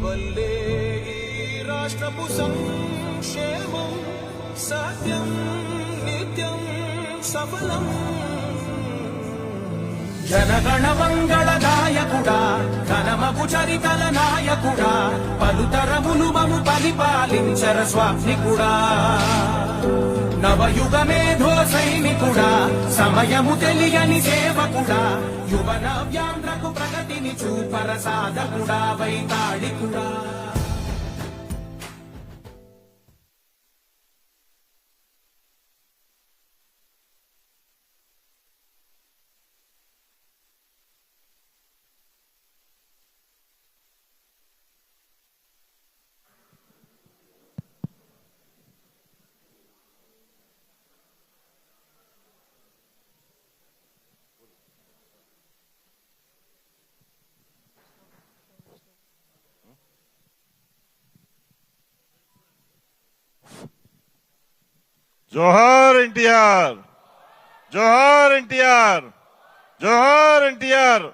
వల్లే రాష్ట్రపు సంక్షేమం సత్యం నిత్యం సఫలం జనగణ మంగళ నాయకుడా ఘనమగు చరితల నాయకుడా పలుతరములు మము పరిపాలించర స్వామికుడా నవయుగ మేధో సైనికుడా సమయము తెలియని సేవకుడా యువన వ్యాంధ్రకు ప్రగతిని చూపర సాధకుడా వైతాళికుడా జోహార్ ఎన్టీఆర్, జోహార్ ఎన్టీఆర్, జోహార్ ఎన్టీఆర్.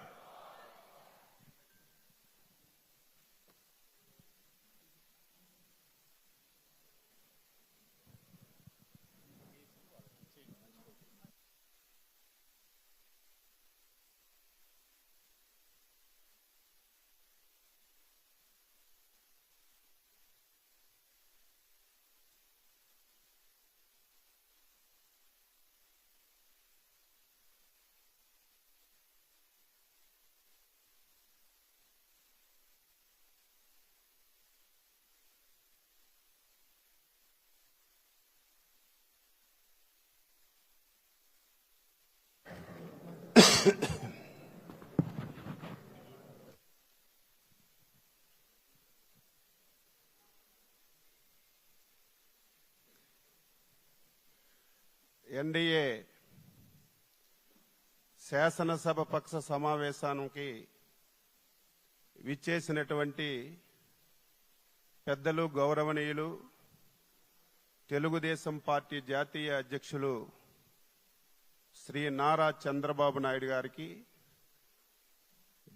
ఎన్డీఏ శాసనసభ పక్ష సమావేశానికి విచ్చేసినటువంటి పెద్దలు గౌరవనీయులు తెలుగుదేశం పార్టీ జాతీయ అధ్యక్షులు శ్రీ నారా చంద్రబాబు నాయుడు గారికి,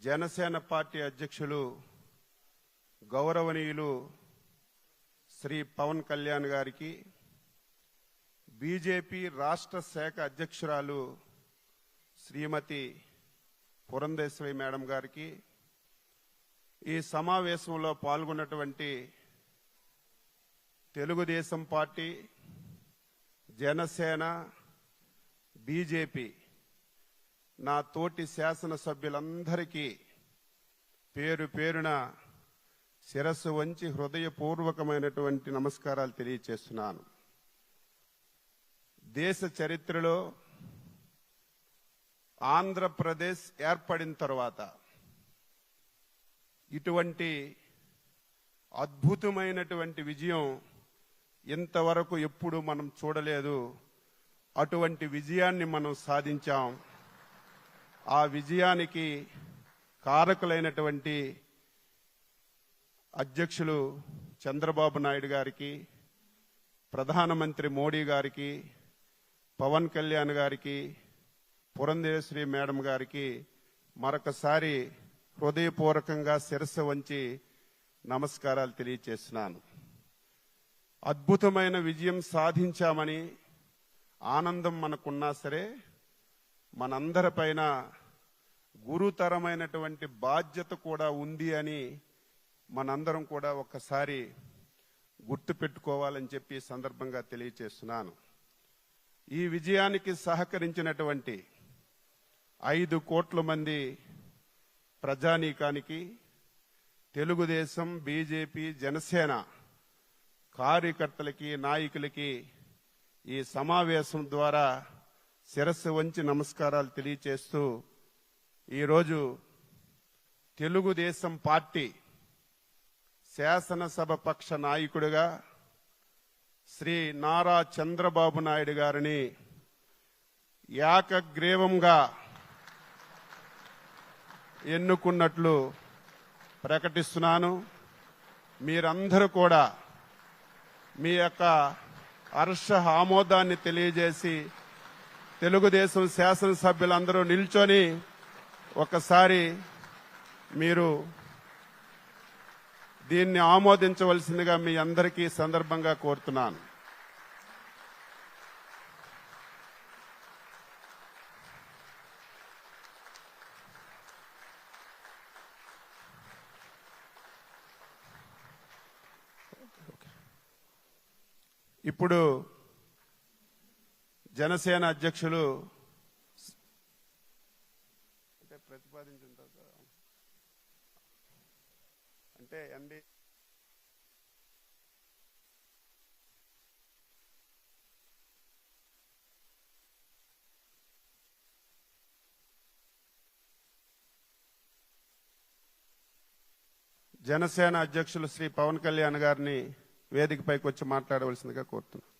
జనసేన పార్టీ అధ్యక్షులు గౌరవనీయులు శ్రీ పవన్ కళ్యాణ్ గారికి, బీజేపీ రాష్ట్ర శాఖ అధ్యక్షురాలు శ్రీమతి పురంధేశ్వరి మేడం గారికి, ఈ సమావేశంలో పాల్గొన్నటువంటి తెలుగుదేశం పార్టీ, జనసేన, బీజేపీ నా తోటి శాసనసభ్యులందరికీ పేరు పేరున శిరస్సు వంచి హృదయపూర్వకమైనటువంటి నమస్కారాలు తెలియజేస్తున్నాను. దేశ చరిత్రలో ఆంధ్రప్రదేశ్ ఏర్పడిన తర్వాత ఇటువంటి అద్భుతమైనటువంటి విజయం ఇంతవరకు ఎప్పుడు మనం చూడలేదు. అటువంటి విజయాన్ని మనం సాధించాం. ఆ విజయానికి కారకులైనటువంటి అధ్యక్షులు చంద్రబాబు నాయుడు గారికి, ప్రధానమంత్రి మోడీ గారికి, పవన్ కళ్యాణ్ గారికి, పురంధేశ్వరి మేడం గారికి మరొకసారి హృదయపూర్వకంగా శిరస్సు వంచి నమస్కారాలు తెలియజేస్తున్నాను. అద్భుతమైన విజయం సాధించామని ఆనందం మనకున్నా సరే, మనందరిపైన గురుతరమైనటువంటి బాధ్యత కూడా ఉంది అని మనందరం కూడా ఒక్కసారి గుర్తుపెట్టుకోవాలని చెప్పి సందర్భంగా తెలియజేస్తున్నాను. ఈ విజయానికి సహకరించినటువంటి 5 కోట్ల మంది ప్రజానీకానికి, తెలుగుదేశం, బీజేపీ, జనసేన కార్యకర్తలకి, నాయకులకి ఈ సమావేశం ద్వారా శిరస్సు వంచి నమస్కారాలు తెలియజేస్తూ ఈరోజు తెలుగుదేశం పార్టీ శాసనసభ పక్ష నాయకుడిగా శ్రీ నారా చంద్రబాబు నాయుడు గారిని ఏకగ్రీవంగా ఎన్నుకున్నట్లు ప్రకటిస్తున్నాను. మీరందరూ కూడా మీ యొక్క హర్ష ఆమోదాన్ని తెలియజేసి తెలుగుదేశం శాసనసభ్యులందరూ నిల్చొని ఒకసారి మీరు దీన్ని ఆమోదించవలసిందిగా మీ అందరికీ సందర్భంగా కోరుతున్నాను. ఇప్పుడు జనసేన అధ్యక్షులు ప్రతిపాదించుంటారు అంటే ఎన్డీ జనసేన అధ్యక్షులు శ్రీ పవన్ కళ్యాణ్ గారిని వేదికపైకి వచ్చి మాట్లాడవలసిందిగా కోరుతున్నాను.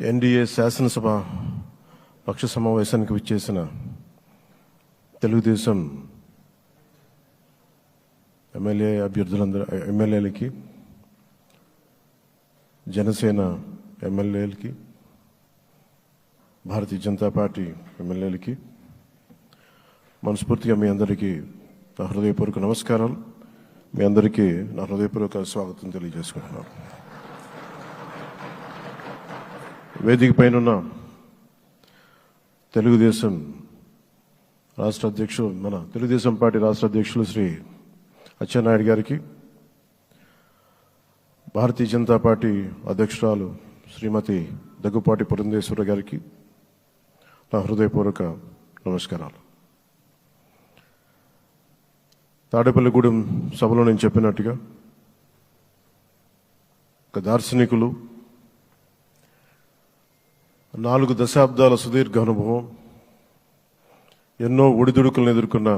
ఎన్డీఏ శాసనసభ పక్ష సమావేశానికి విచ్చేసిన తెలుగుదేశం ఎమ్మెల్యేలకి, జనసేన ఎమ్మెల్యేలకి, భారతీయ జనతా పార్టీ ఎమ్మెల్యేలకి మనస్ఫూర్తిగా మీ అందరికీ నా హృదయపూర్వక నమస్కారాలు. మీ అందరికీ నా హృదయపూర్వక స్వాగతం తెలియజేసుకుంటున్నాను. వేదిక పైన తెలుగుదేశం రాష్ట్ర అధ్యక్షులు, మన తెలుగుదేశం పార్టీ రాష్ట్ర అధ్యక్షులు శ్రీ అచ్చెన్నాయుడు గారికి, భారతీయ జనతా పార్టీ అధ్యక్షురాలు శ్రీమతి దగ్గుపాటి పురంధేశ్వర గారికి నా హృదయపూర్వక నమస్కారాలు. తాడేపల్లిగూడెం సభలో నేను చెప్పినట్టుగా ఒక దార్శనికులు, 4 దశాబ్దాల సుదీర్ఘ అనుభవం, ఎన్నో ఒడిదుడుకులను ఎదుర్కొన్న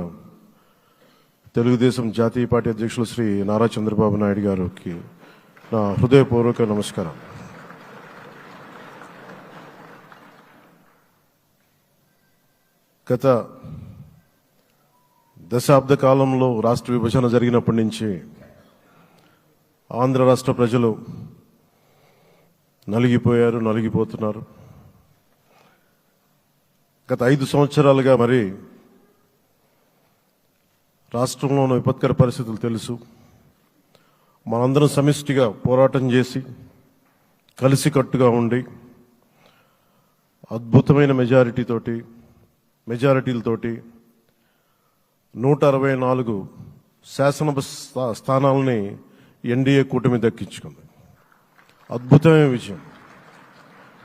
తెలుగుదేశం జాతీయ పార్టీ అధ్యక్షులు శ్రీ నారా చంద్రబాబు నాయుడు గారికి నా హృదయపూర్వక నమస్కారం. గత దశాబ్ద కాలంలో రాష్ట్ర విభజన జరిగినప్పటి నుంచి ఆంధ్ర రాష్ట్ర ప్రజలు నలిగిపోతున్నారు. గత 5 సంవత్సరాలుగా మరి రాష్ట్రంలో ఉన్న విపత్కర పరిస్థితులు తెలుసు. మనందరం సమిష్టిగా పోరాటం చేసి కలిసికట్టుగా ఉండి అద్భుతమైన మెజారిటీలతోటి 164 శాసనసభ స్థానాలని ఎన్డీఏ కూటమి దక్కించుకుంది. అద్భుతమైన విజయం.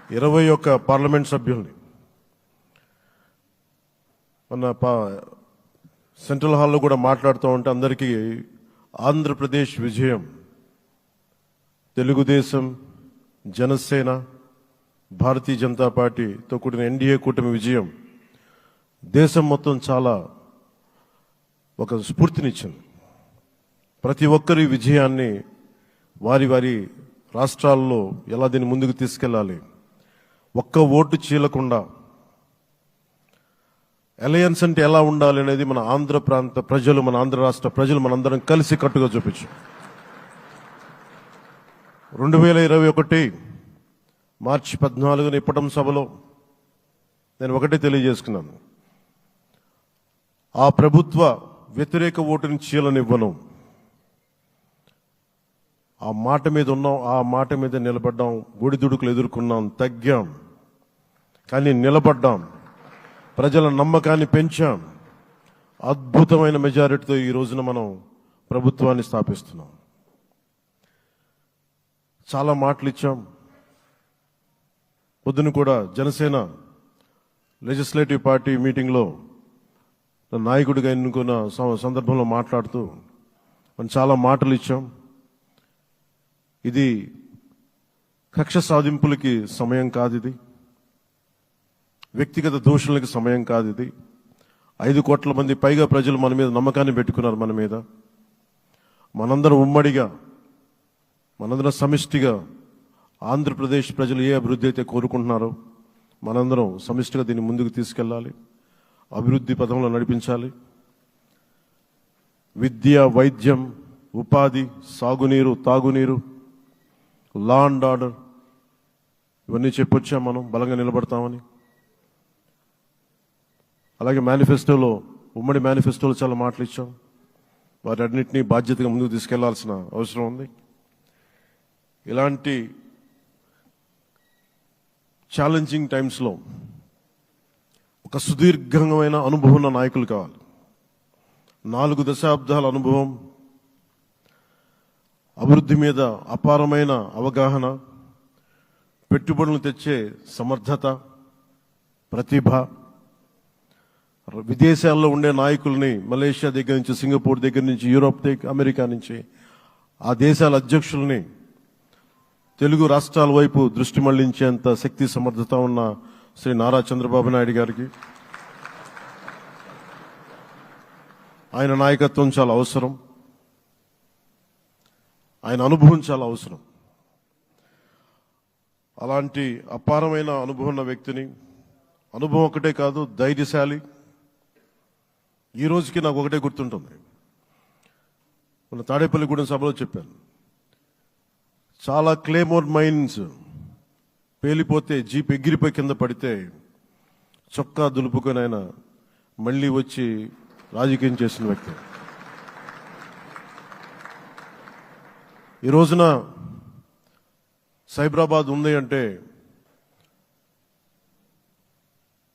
21 పార్లమెంట్ సభ్యుల్ని మన సెంట్రల్ హాల్లో కూడా మాట్లాడుతూ ఉంటే అందరికీ ఆంధ్రప్రదేశ్ విజయం, తెలుగుదేశం, జనసేన, భారతీయ జనతా పార్టీతో కూడిన ఎన్డీఏ కూటమి విజయం దేశం మొత్తం చాలా ఒక స్ఫూర్తినిచ్చింది. ప్రతి ఒక్కరి విజయాన్ని వారి వారి రాష్ట్రాల్లో ఎలా దీన్ని ముందుకు తీసుకెళ్లాలి, ఒక్క ఓటు చీలకుండా అలయన్స్ అంటే ఎలా ఉండాలి అనేది మన ఆంధ్ర ప్రాంత ప్రజలు, మన ఆంధ్ర రాష్ట్ర ప్రజలు మనందరం కలిసి కట్టుగా చూపించాం. 2021 మార్చి 14 ఇప్పటం సభలో నేను ఒకటే తెలియజేసుకున్నాను, ఆ ప్రభుత్వ వ్యతిరేక ఓటుని చీలనివ్వను. ఆ మాట మీద ఉన్నాం, ఆ మాట మీద నిలబడ్డాం, ఒడిదుడుకులు ఎదుర్కొన్నాం, తగ్గాం, కానీ నిలబడ్డాం, ప్రజల నమ్మకాన్ని పెంచాం. అద్భుతమైన మెజారిటీతో ఈ రోజున మనం ప్రభుత్వాన్ని స్థాపిస్తున్నాం. చాలా మాటలు ఇచ్చాం. పొద్దున కూడా జనసేన లెజిస్లేటివ్ పార్టీ మీటింగ్లో నాయకుడిగా ఎన్నుకున్న సందర్భంలో మాట్లాడుతూ మనం చాలా మాటలు ఇచ్చాం. ఇది కక్ష సాధింపులకి సమయం కాదు, ఇది వ్యక్తిగత దూషణలకి సమయం కాదు. ఇది 5 కోట్ల మంది పైగా ప్రజలు మన మీద నమ్మకాన్ని పెట్టుకున్నారు. మన మీద మనందరం ఉమ్మడిగా, మనందరం సమిష్టిగా ఆంధ్రప్రదేశ్ ప్రజలు ఏ అభివృద్ధి అయితే కోరుకుంటున్నారో మనందరం సమిష్టిగా దీన్ని ముందుకు తీసుకెళ్లాలి, అభివృద్ధి పథంలో నడిపించాలి. విద్య, వైద్యం, ఉపాధి, సాగునీరు, తాగునీరు, లా అండ్ ఆర్డర్ ఇవన్నీ చెప్పొచ్చాం. మనం బలంగా నిలబడతామని. అలాగే మేనిఫెస్టోలో, ఉమ్మడి మేనిఫెస్టోలో చాలా మాటలు ఇచ్చాం. వాటన్నిటినీ బాధ్యతగా ముందుకు తీసుకెళ్లాల్సిన అవసరం ఉంది. ఇలాంటి ఛాలెంజింగ్ టైమ్స్లో ఒక సుదీర్ఘమైన అనుభవం ఉన్న నాయకులు కావాలి. 4 దశాబ్దాల అనుభవం, అభివృద్ధి మీద అపారమైన అవగాహన, పెట్టుబడులు తెచ్చే సమర్థత, ప్రతిభ. విదేశాల్లో ఉండే నాయకుల్ని, మలేషియా దగ్గర నుంచి, సింగపూర్ దగ్గర నుంచి, యూరోప్ దగ్గర, అమెరికా నుంచి, ఆ దేశాల అధ్యక్షుల్ని తెలుగు రాష్ట్రాల వైపు దృష్టి మళ్లించేంత శక్తి, సమర్థత ఉన్న శ్రీ నారా చంద్రబాబు నాయుడు గారికి ఆయన నాయకత్వం చాలా అవసరం. ఆయన అనుభవం చాలా అవసరం. అలాంటి అపారమైన అనుభవం ఉన్న వ్యక్తిని, అనుభవం ఒకటే కాదు, ధైర్యశాలి. ఈ రోజుకి నాకు ఒకటే గుర్తుంటుంది. మన తాడేపల్లిగూడెం సభలో చెప్పాను, చాలా క్లేమోర్ మైన్స్ పేలిపోతే, జీప్ ఎగిరిపోయి కింద పడితే చొక్కా దులుపుకొని ఆయన మళ్ళీ వచ్చి రాజకీయం చేసిన వ్యక్తి. ఈ రోజున సైబరాబాద్ ఉంది అంటే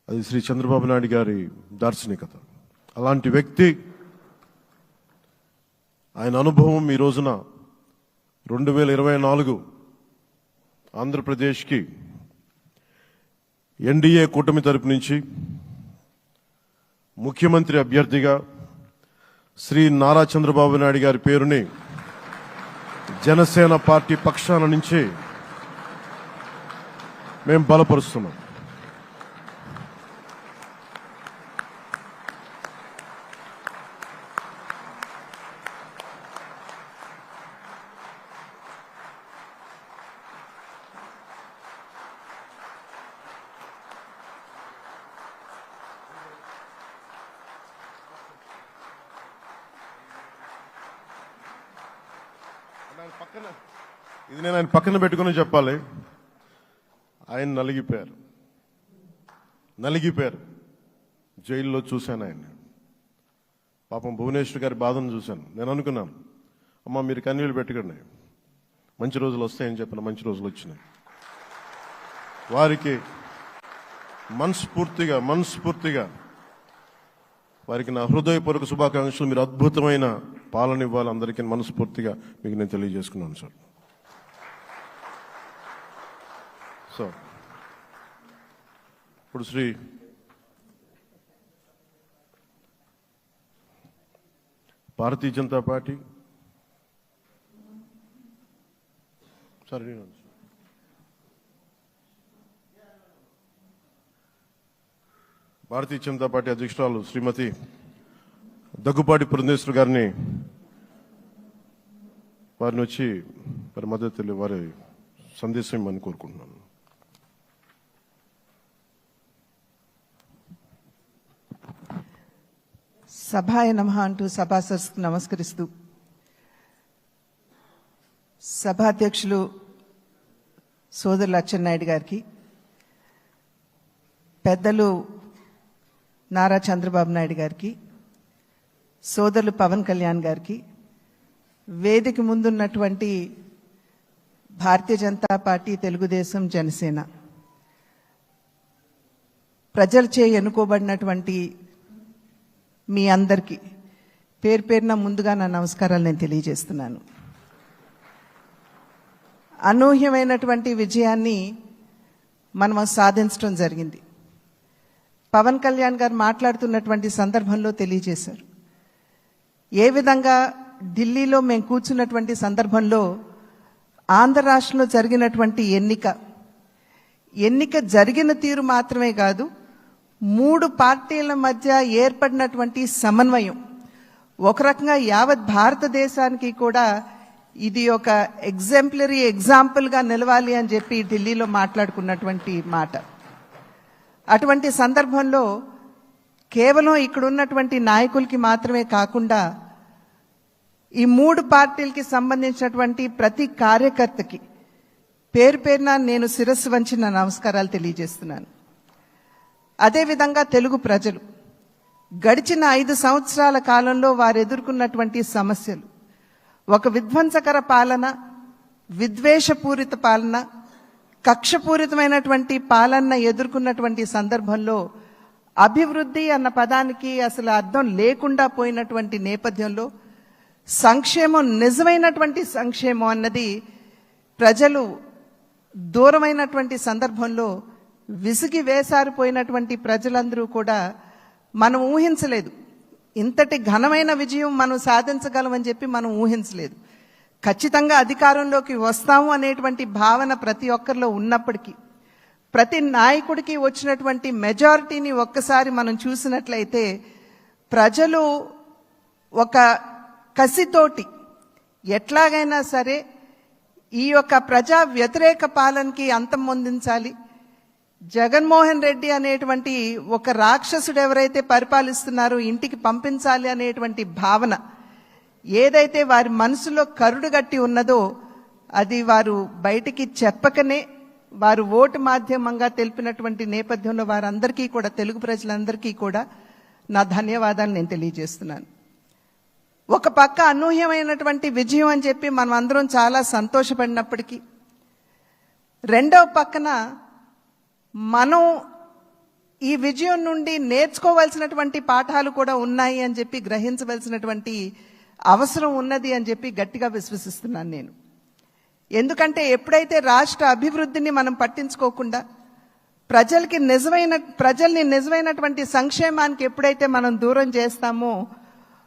అది శ్రీ చంద్రబాబు నాయుడు గారి దార్శనికత. అలాంటి వ్యక్తి, ఆయన అనుభవం ఈ రోజున 2024 ఆంధ్రప్రదేశ్కి ఎన్డీఏ కూటమి తరపు నుంచి ముఖ్యమంత్రి అభ్యర్థిగా శ్రీ నారా చంద్రబాబు నాయుడు గారి పేరుని జనసేన పార్టీ పక్షాన నుంచి మేము బలపరుస్తున్నాం. ఇది నేను ఆయన పక్కన పెట్టుకుని చెప్పాలి. ఆయన నలిగిపోయారు. జైల్లో చూశాను ఆయన. పాపం భువనేశ్వర్ గారి బాధను చూశాను. నేను అనుకున్నాను, అమ్మ మీరు కన్నీళ్ళు పెట్టకండి, మంచి రోజులు వస్తాయని చెప్పిన మంచి రోజులు వచ్చినాయి. వారికి మనస్ఫూర్తిగా వారికి నా హృదయపూర్వక శుభాకాంక్షలు. మీరు అద్భుతమైన పాలన ఇవ్వాలి అందరికీ మనస్ఫూర్తిగా మీకు నేను తెలియజేసుకున్నాను సార్. సో ఇప్పుడు శ్రీ భారతీయ జనతా పార్టీ అధ్యక్షురాలు శ్రీమతి దగ్గుపాటి పురంధేశ్వరి గారిని వచ్చి వారి మద్దతు వారి సందేశం ఇవ్వమని కోరుకుంటున్నాను. సభాయ నమః అంటూ సభాసదస్సుకు నమస్కరిస్తూ, సభాధ్యక్షులు సోదరులు అచ్చెన్నాయుడు గారికి, పెద్దలు నారా చంద్రబాబు నాయుడు గారికి, సోదరులు పవన్ కళ్యాణ్ గారికి, వేదిక ముందున్నటువంటి భారతీయ జనతా పార్టీ, తెలుగుదేశం, జనసేన ప్రజలచే ఎన్నుకోబడినటువంటి మీ అందరికీ పేరు పేరున ముందుగా నా నమస్కారాలు నేను తెలియజేస్తున్నాను. అనూహ్యమైనటువంటి విజయాన్ని మనం సాధించడం జరిగింది. పవన్ కళ్యాణ్ గారు మాట్లాడుతున్నటువంటి సందర్భంలో తెలియజేశారు. ఏ విధంగా ఢిల్లీలో మేము కూర్చున్నటువంటి సందర్భంలో ఆంధ్ర రాష్ట్రంలో జరిగినటువంటి ఎన్నిక జరిగిన తీరు మాత్రమే కాదు, 3 పార్టీల మధ్య ఏర్పడినటువంటి సమన్వయం ఒక రకంగా యావత్ భారతదేశానికి కూడా ఇది ఒక ఎగ్జాంపుల్గా నిలవాలి అని చెప్పి ఢిల్లీలో మాట్లాడుకున్నటువంటి మాట. అటువంటి సందర్భంలో కేవలం ఇక్కడ ఉన్నటువంటి నాయకులకి మాత్రమే కాకుండా ఈ 3 పార్టీలకి సంబంధించినటువంటి ప్రతి కార్యకర్తకి పేరు పేరున నేను శిరస్సు వంచి నా నమస్కారాలు తెలియజేస్తున్నాను. అదేవిధంగా తెలుగు ప్రజలు గడిచిన 5 సంవత్సరాల కాలంలో వారు ఎదుర్కొన్నటువంటి సమస్యలు, ఒక విధ్వంసకర పాలన, విద్వేషపూరిత పాలన, కక్షపూరితమైనటువంటి పాలన ఎదుర్కొన్నటువంటి సందర్భంలో అభివృద్ధి అన్న పదానికి అసలు అర్థం లేకుండా పోయినటువంటి నేపథ్యంలో సంక్షేమం, నిజమైనటువంటి సంక్షేమం అన్నది ప్రజలు దూరమైనటువంటి సందర్భంలో విసిగి వేసారిపోయినటువంటి ప్రజలందరూ కూడా మనం ఊహించలేదు. ఇంతటి ఘనమైన విజయం మనం సాధించగలమని చెప్పి మనం ఊహించలేదు. ఖచ్చితంగా అధికారంలోకి వస్తాము అనేటువంటి భావన ప్రతి ఒక్కరిలో ఉన్నప్పటికీ, ప్రతి నాయకుడికి వచ్చినటువంటి మెజారిటీని ఒక్కసారి మనం చూసినట్లయితే ప్రజలు ఒక కసితోటి ఎట్లాగైనా సరే ఈ యొక్క ప్రజా వ్యతిరేక పాలనకి అంతం పొందించాలి, జగన్మోహన్ రెడ్డి అనేటువంటి ఒక రాక్షసుడు ఎవరైతే పరిపాలిస్తున్నారో ఇంటికి పంపించాలి అనేటువంటి భావన ఏదైతే వారి మనసులో కరుడుగట్టి ఉన్నదో అది వారు బయటికి చెప్పకనే వారు ఓటు మాధ్యమంగా తెలిపినటువంటి నేపథ్యంలో వారందరికీ కూడా, తెలుగు ప్రజలందరికీ కూడా నా ధన్యవాదాలు నేను తెలియజేస్తున్నాను. ఒక పక్క అనూహ్యమైనటువంటి విజయం అని చెప్పి మనం అందరం చాలా సంతోషపడినప్పటికీ, రెండవ పక్కన మనం ఈ విజయం నుండి నేర్చుకోవాల్సినటువంటి పాఠాలు కూడా ఉన్నాయి అని చెప్పి గ్రహించవలసినటువంటి అవసరం ఉన్నది అని చెప్పి గట్టిగా విశ్వసిస్తున్నాను నేను. ఎందుకంటే ఎప్పుడైతే రాష్ట్ర అభివృద్ధిని మనం పట్టించుకోకుండా ప్రజల్ని నిజమైనటువంటి సంక్షేమానికి ఎప్పుడైతే మనం దూరం చేస్తామో,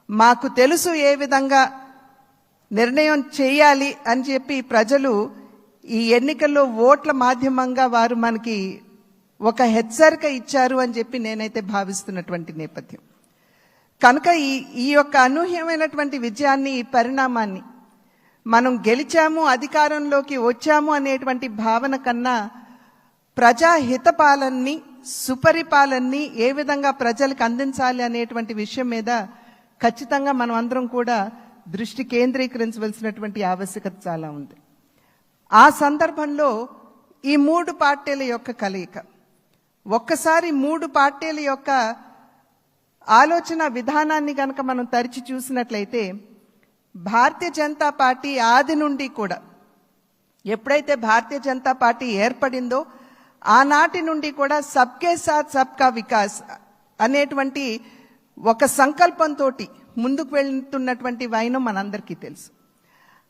మాకు తెలుసు ఏ విధంగా నిర్ణయం చేయాలి అని చెప్పి ప్రజలు ఈ ఎన్నికల్లో ఓట్ల మాధ్యమంగా వారు మనకి ఒక హెచ్చరిక ఇచ్చారు అని చెప్పి నేనైతే భావిస్తున్నటువంటి నేపథ్యం. కనుక ఈ యొక్క అనూహ్యమైనటువంటి విజయాన్ని, ఈ పరిణామాన్ని మనం గెలిచాము, అధికారంలోకి వచ్చాము అనేటువంటి భావన కన్నా ప్రజాహిత పాలనని, సుపరిపాలనని ఏ విధంగా ప్రజలకు అందించాలి అనేటువంటి విషయం మీద ఖచ్చితంగా మనం అందరం కూడా దృష్టి కేంద్రీకరించవలసినటువంటి ఆవశ్యకత చాలా ఉంది. ఆ సందర్భంలో ఈ 3 పార్టీల యొక్క కలయిక, ఒక్కసారి 3 పార్టీల యొక్క ఆలోచన విధానాన్ని కనుక మనం తరిచి చూసినట్లయితే భారతీయ జనతా పార్టీ ఆది నుండి కూడా ఎప్పుడైతే భారతీయ జనతా పార్టీ ఏర్పడిందో ఆనాటి నుండి కూడా సబ్కే సాత్ సబ్కా వికాస్ అనేటువంటి ఒక సంకల్పంతో ముందుకు వెళ్తున్నటువంటి వైనం మనందరికీ తెలుసు.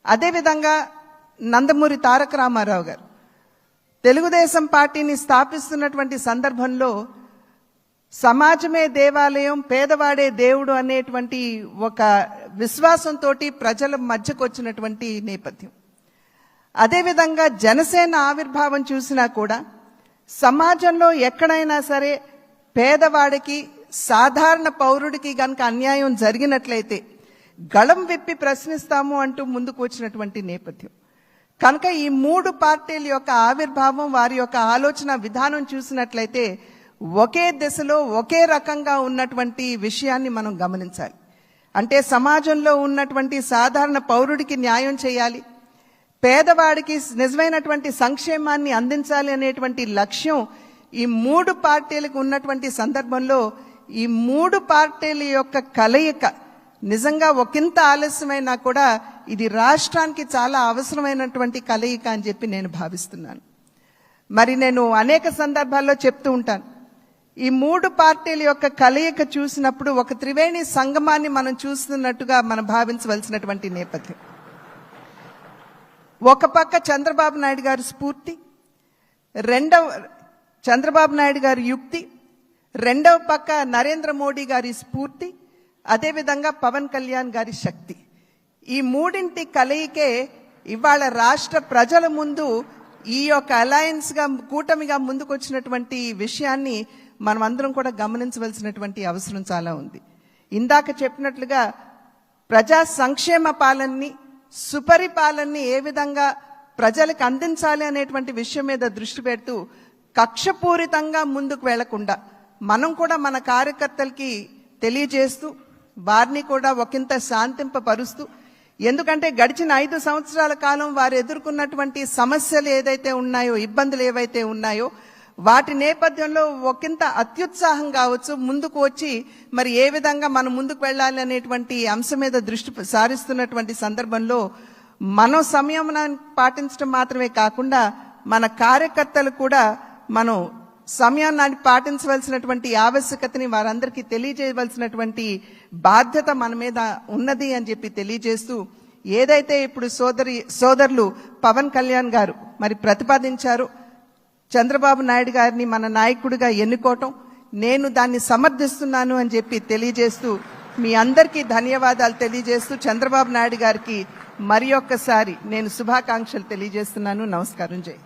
అదేవిధంగా నందమూరి తారక రామారావు గారు తెలుగుదేశం పార్టీని స్థాపిస్తున్నటువంటి సందర్భంలో సమాజమే దేవాలయం, పేదవాడే దేవుడు అనేటువంటి ఒక విశ్వాసంతో ప్రజల మధ్యకు వచ్చినటువంటి నేపథ్యం. అదేవిధంగా జనసేన ఆవిర్భావం చూసినా కూడా సమాజంలో ఎక్కడైనా సరే పేదవాడికి, సాధారణ పౌరుడికి గనక అన్యాయం జరిగినట్లయితే గళం విప్పి ప్రశ్నిస్తాము అంటూ ముందుకు వచ్చినటువంటి నేపథ్యం. కనుక ఈ మూడు పార్టీల యొక్క ఆవిర్భావం, వారి యొక్క ఆలోచన విధానం చూసినట్లయితే ఒకే దిశలో ఒకే రకంగా ఉన్నటువంటి విషయాన్ని మనం గమనించాలి. అంటే సమాజంలో ఉన్నటువంటి సాధారణ పౌరుడికి న్యాయం చేయాలి, పేదవాడికి నిజమైనటువంటి సంక్షేమాన్ని అందించాలి అనేటువంటి లక్ష్యం ఈ మూడు పార్టీలకు ఉన్నటువంటి సందర్భంలో ఈ మూడు పార్టీల యొక్క కలయిక నిజంగా ఒకంత ఆలస్యమైనా కూడా ఇది రాష్ట్రానికి చాలా అవసరమైనటువంటి కలయిక అని చెప్పి నేను భావిస్తున్నాను. మరి నేను అనేక సందర్భాల్లో చెప్తూ ఉంటాను, ఈ మూడు పార్టీల యొక్క కలయిక చూసినప్పుడు ఒక త్రివేణి సంగమాన్ని మనం చూస్తున్నట్టుగా మనం భావించవలసినటువంటి నేపథ్యం. ఒక పక్క చంద్రబాబు నాయుడు గారి స్ఫూర్తి, చంద్రబాబు నాయుడు గారి యుక్తి, రెండవ పక్క నరేంద్ర మోడీ గారి స్ఫూర్తి, అదేవిధంగా పవన్ కళ్యాణ్ గారి శక్తి. ఈ మూడింటి కలయికే ఇవాళ రాష్ట్ర ప్రజల ముందు ఈ యొక్క అలయన్స్ గా, కూటమిగా ముందుకొచ్చినటువంటి విషయాన్ని మనం అందరం కూడా గమనించవలసినటువంటి అవసరం చాలా ఉంది. ఇందాక చెప్పినట్లుగా ప్రజా సంక్షేమ పాలనని, సుపరిపాలనని ఏ విధంగా ప్రజలకు అందించాలి అనేటువంటి విషయం మీద దృష్టి పెడుతూ కక్షపూరితంగా ముందుకు వెళ్లకుండా మనం కూడా మన కార్యకర్తలకి తెలియజేస్తూ వారిని కూడా ఒకంత శాంతింపపరుస్తూ, ఎందుకంటే గడిచిన 5 సంవత్సరాల కాలం వారు ఎదుర్కొన్నటువంటి సమస్యలు ఏదైతే ఉన్నాయో, ఇబ్బందులు ఏవైతే ఉన్నాయో వాటి నేపథ్యంలో ఒకంత అత్యుత్సాహం కావచ్చు ముందుకు వచ్చి మరి ఏ విధంగా మనం ముందుకు వెళ్ళాలి అనేటువంటి అంశం మీద దృష్టి సారిస్తున్నటువంటి సందర్భంలో మనం సంయమనాన్ని పాటించడం మాత్రమే కాకుండా మన కార్యకర్తలు కూడా మనం సమయాన్ని పాటించవలసినటువంటి ఆవశ్యకతని వారందరికీ తెలియజేయవలసినటువంటి బాధ్యత మన మీద ఉన్నది అని చెప్పి తెలియజేస్తూ, ఏదైతే ఇప్పుడు సోదరులు పవన్ కళ్యాణ్ గారు మరి ప్రతిపాదించారో చంద్రబాబు నాయుడు గారిని మన నాయకుడిగా ఎన్నుకోవటం, నేను దాన్ని సమర్థిస్తున్నాను అని చెప్పి తెలియజేస్తూ మీ అందరికీ ధన్యవాదాలు తెలియజేస్తూ చంద్రబాబు నాయుడు గారికి మరి ఒక్కసారి నేను శుభాకాంక్షలు తెలియజేస్తున్నాను. నమస్కారం. జై.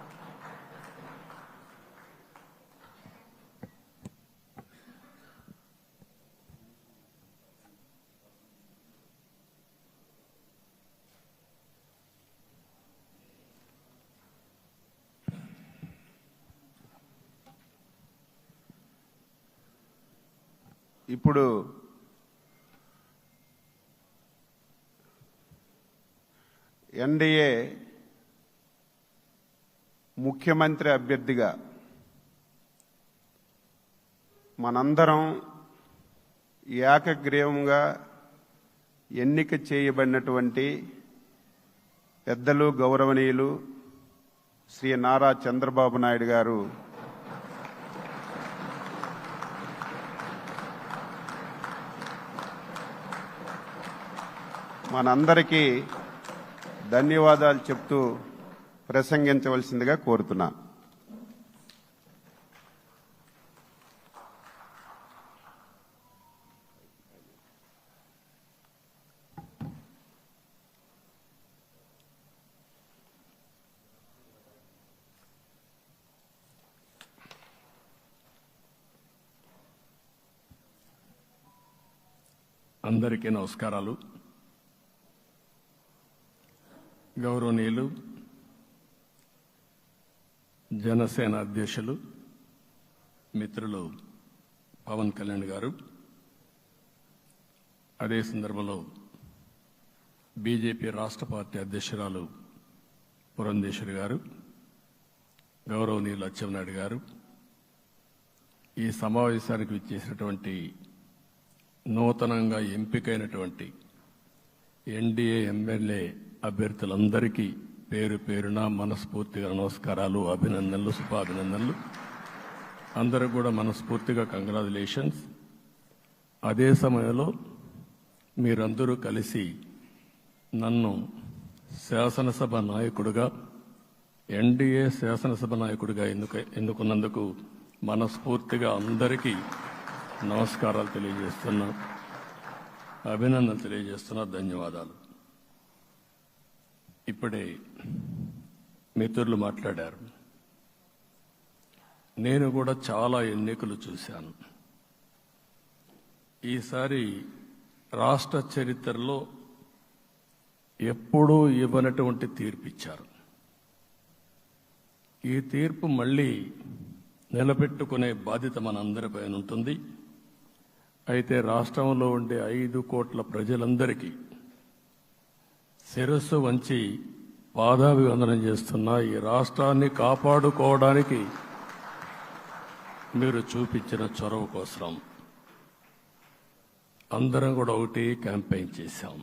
ఇప్పుడు ఎన్డీఏ ముఖ్యమంత్రి అభ్యర్థిగా మనందరం ఏకగ్రీవంగా ఎన్నిక చేయబడినటువంటి పెద్దలు, గౌరవనీయులు శ్రీ నారా చంద్రబాబు నాయుడు గారు మనందరికీ ధన్యవాదాలు చెప్తూ ప్రసంగించవలసిందిగా కోరుతున్నా. అందరికీ నమస్కారాలు. గౌరవనీయులు జనసేన అధ్యక్షులు మిత్రులు పవన్ కళ్యాణ్ గారు, అదే సందర్భంలో బీజేపీ రాష్ట్ర పార్టీ అధ్యక్షురాలు పురంధేశ్వరి గారు, గౌరవనీయులు అచ్చెన్నాయుడు గారు, ఈ సమావేశానికి విచ్చేసినటువంటి నూతనంగా ఎంపికైనటువంటి ఎన్డీఏ ఎమ్మెల్యే అభ్యర్థులందరికీ పేరు పేరున మనస్ఫూర్తిగా నమస్కారాలు, అభినందనలు, శుభాభినందనలు. అందరూ కూడా మనస్ఫూర్తిగా కంగ్రాచులేషన్స్. అదే సమయంలో మీరందరూ కలిసి నన్ను శాసనసభ నాయకుడిగా, ఎన్డీఏ శాసనసభ నాయకుడిగా ఎన్నుకున్నందుకు మనస్ఫూర్తిగా అందరికీ నమస్కారాలు తెలియజేస్తున్నా, అభినందనలు తెలియజేస్తున్నా, ధన్యవాదాలు. ఇప్పుడే మిత్రులు మాట్లాడారు. నేను కూడా చాలా ఎన్నికలు చూశాను. ఈసారి రాష్ట్ర చరిత్రలో ఎప్పుడూ ఇవ్వనటువంటి తీర్పు ఇచ్చారు. ఈ తీర్పు మళ్ళీ నిలబెట్టుకునే బాధ్యత మనందరిపైన ఉంటుంది. అయితే రాష్ట్రంలో ఉండే 5 కోట్ల ప్రజలందరికీ శిరస్సు వంచి పాదాభివందనం చేస్తున్నా. ఈ రాష్ట్రాన్ని కాపాడుకోవడానికి మీరు చూపించిన చొరవ కోసం అందరం కూడా ఒకటి క్యాంపెయిన్ చేశాం.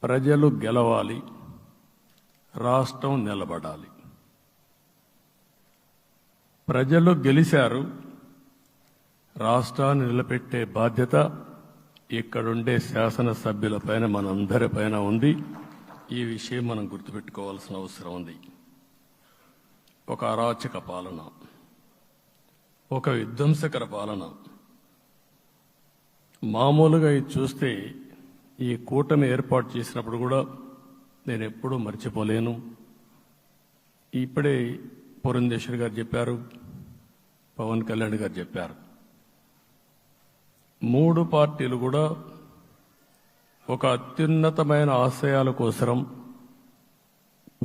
ప్రజలు గెలవాలి, రాష్ట్రం నిలబడాలి. ప్రజలు గెలిచారు. రాష్ట్రాన్ని నిలబెట్టే బాధ్యత ఇక్కడుండే శాసనసభ్యులపైన, మనందరిపైన ఉంది. ఈ విషయం మనం గుర్తుపెట్టుకోవాల్సిన అవసరం ఉంది. ఒక అరాచక పాలన, ఒక విధ్వంసకర పాలన. మామూలుగా ఇది చూస్తే ఈ కూటమి ఏర్పాటు చేసినప్పుడు కూడా నేను ఎప్పుడూ మర్చిపోలేను. ఇప్పుడే పురంధేశ్వరి గారు చెప్పారు, పవన్ కళ్యాణ్ గారు చెప్పారు. 3 పార్టీలు కూడా ఒక అత్యున్నతమైన ఆశయాల కోసం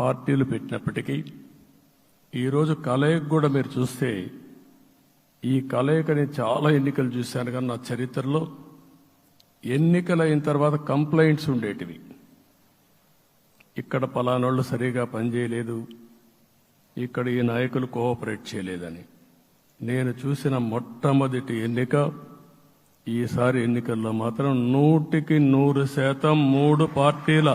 పార్టీలు పెట్టినప్పటికీ ఈరోజు కలయిక కూడా మీరు చూస్తే, ఈ కలయికని చాలా ఎన్నికలు చూశాను కానీ నా చరిత్రలో ఎన్నికలైన తర్వాత కంప్లైంట్స్ ఉండేటివి. ఇక్కడ పలానోళ్ళు సరిగా పనిచేయలేదు, ఇక్కడ ఈ నాయకులు కోఆపరేట్ చేయలేదని. నేను చూసిన మొట్టమొదటి ఎన్నిక, ఈసారి ఎన్నికల్లో మాత్రం 100% 3 పార్టీల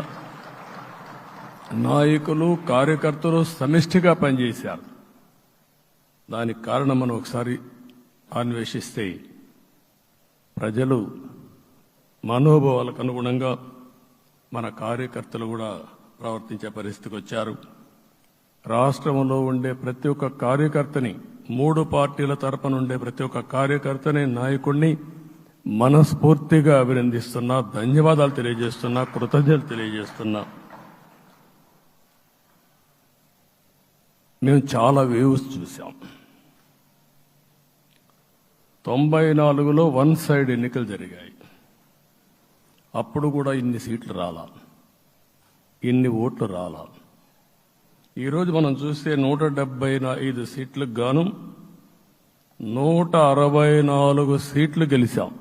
నాయకులు, కార్యకర్తలు సమిష్టిగా పనిచేశారు. దానికి కారణం మనం ఒకసారి అన్వేషిస్తే, ప్రజలు మనోభావాలకు అనుగుణంగా మన కార్యకర్తలు కూడా ప్రవర్తించే పరిస్థితికి వచ్చారు. రాష్ట్రంలో ఉండే ప్రతి ఒక్క కార్యకర్తని, 3 పార్టీల తరపున ఉండే ప్రతి ఒక్క కార్యకర్తని, నాయకుడిని మనస్ఫూర్తిగా అభినందిస్తున్నా, ధన్యవాదాలు తెలియజేస్తున్నా, కృతజ్ఞతలు తెలియజేస్తున్నా. మేము చాలా వేవ్స్ చూసాం. 94లో 1 సైడ్ ఎన్నికలు జరిగాయి. అప్పుడు కూడా ఇన్ని సీట్లు రాలా, ఇన్ని ఓట్లు రాలా. ఈరోజు మనం చూస్తే 175 సీట్లకు గాను 164 సీట్లు గెలిచాం.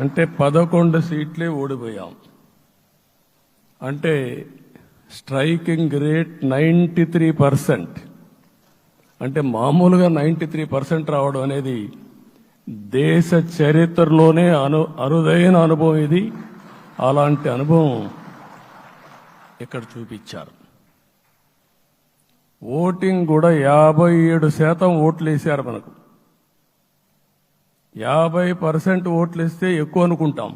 అంటే 11 సీట్లే ఓడిపోయాం. అంటే స్ట్రైకింగ్ రేట్ 93%. అంటే మామూలుగా 93% రావడం అనేది దేశ చరిత్రలోనే అరుదైన అనుభవం ఇది. అలాంటి అనుభవం ఇక్కడ చూపించారు. ఓటింగ్ కూడా 57% ఓట్లు వేశారు. మనకు 50% ఓట్లు ఇస్తే ఎక్కువ అనుకుంటాం.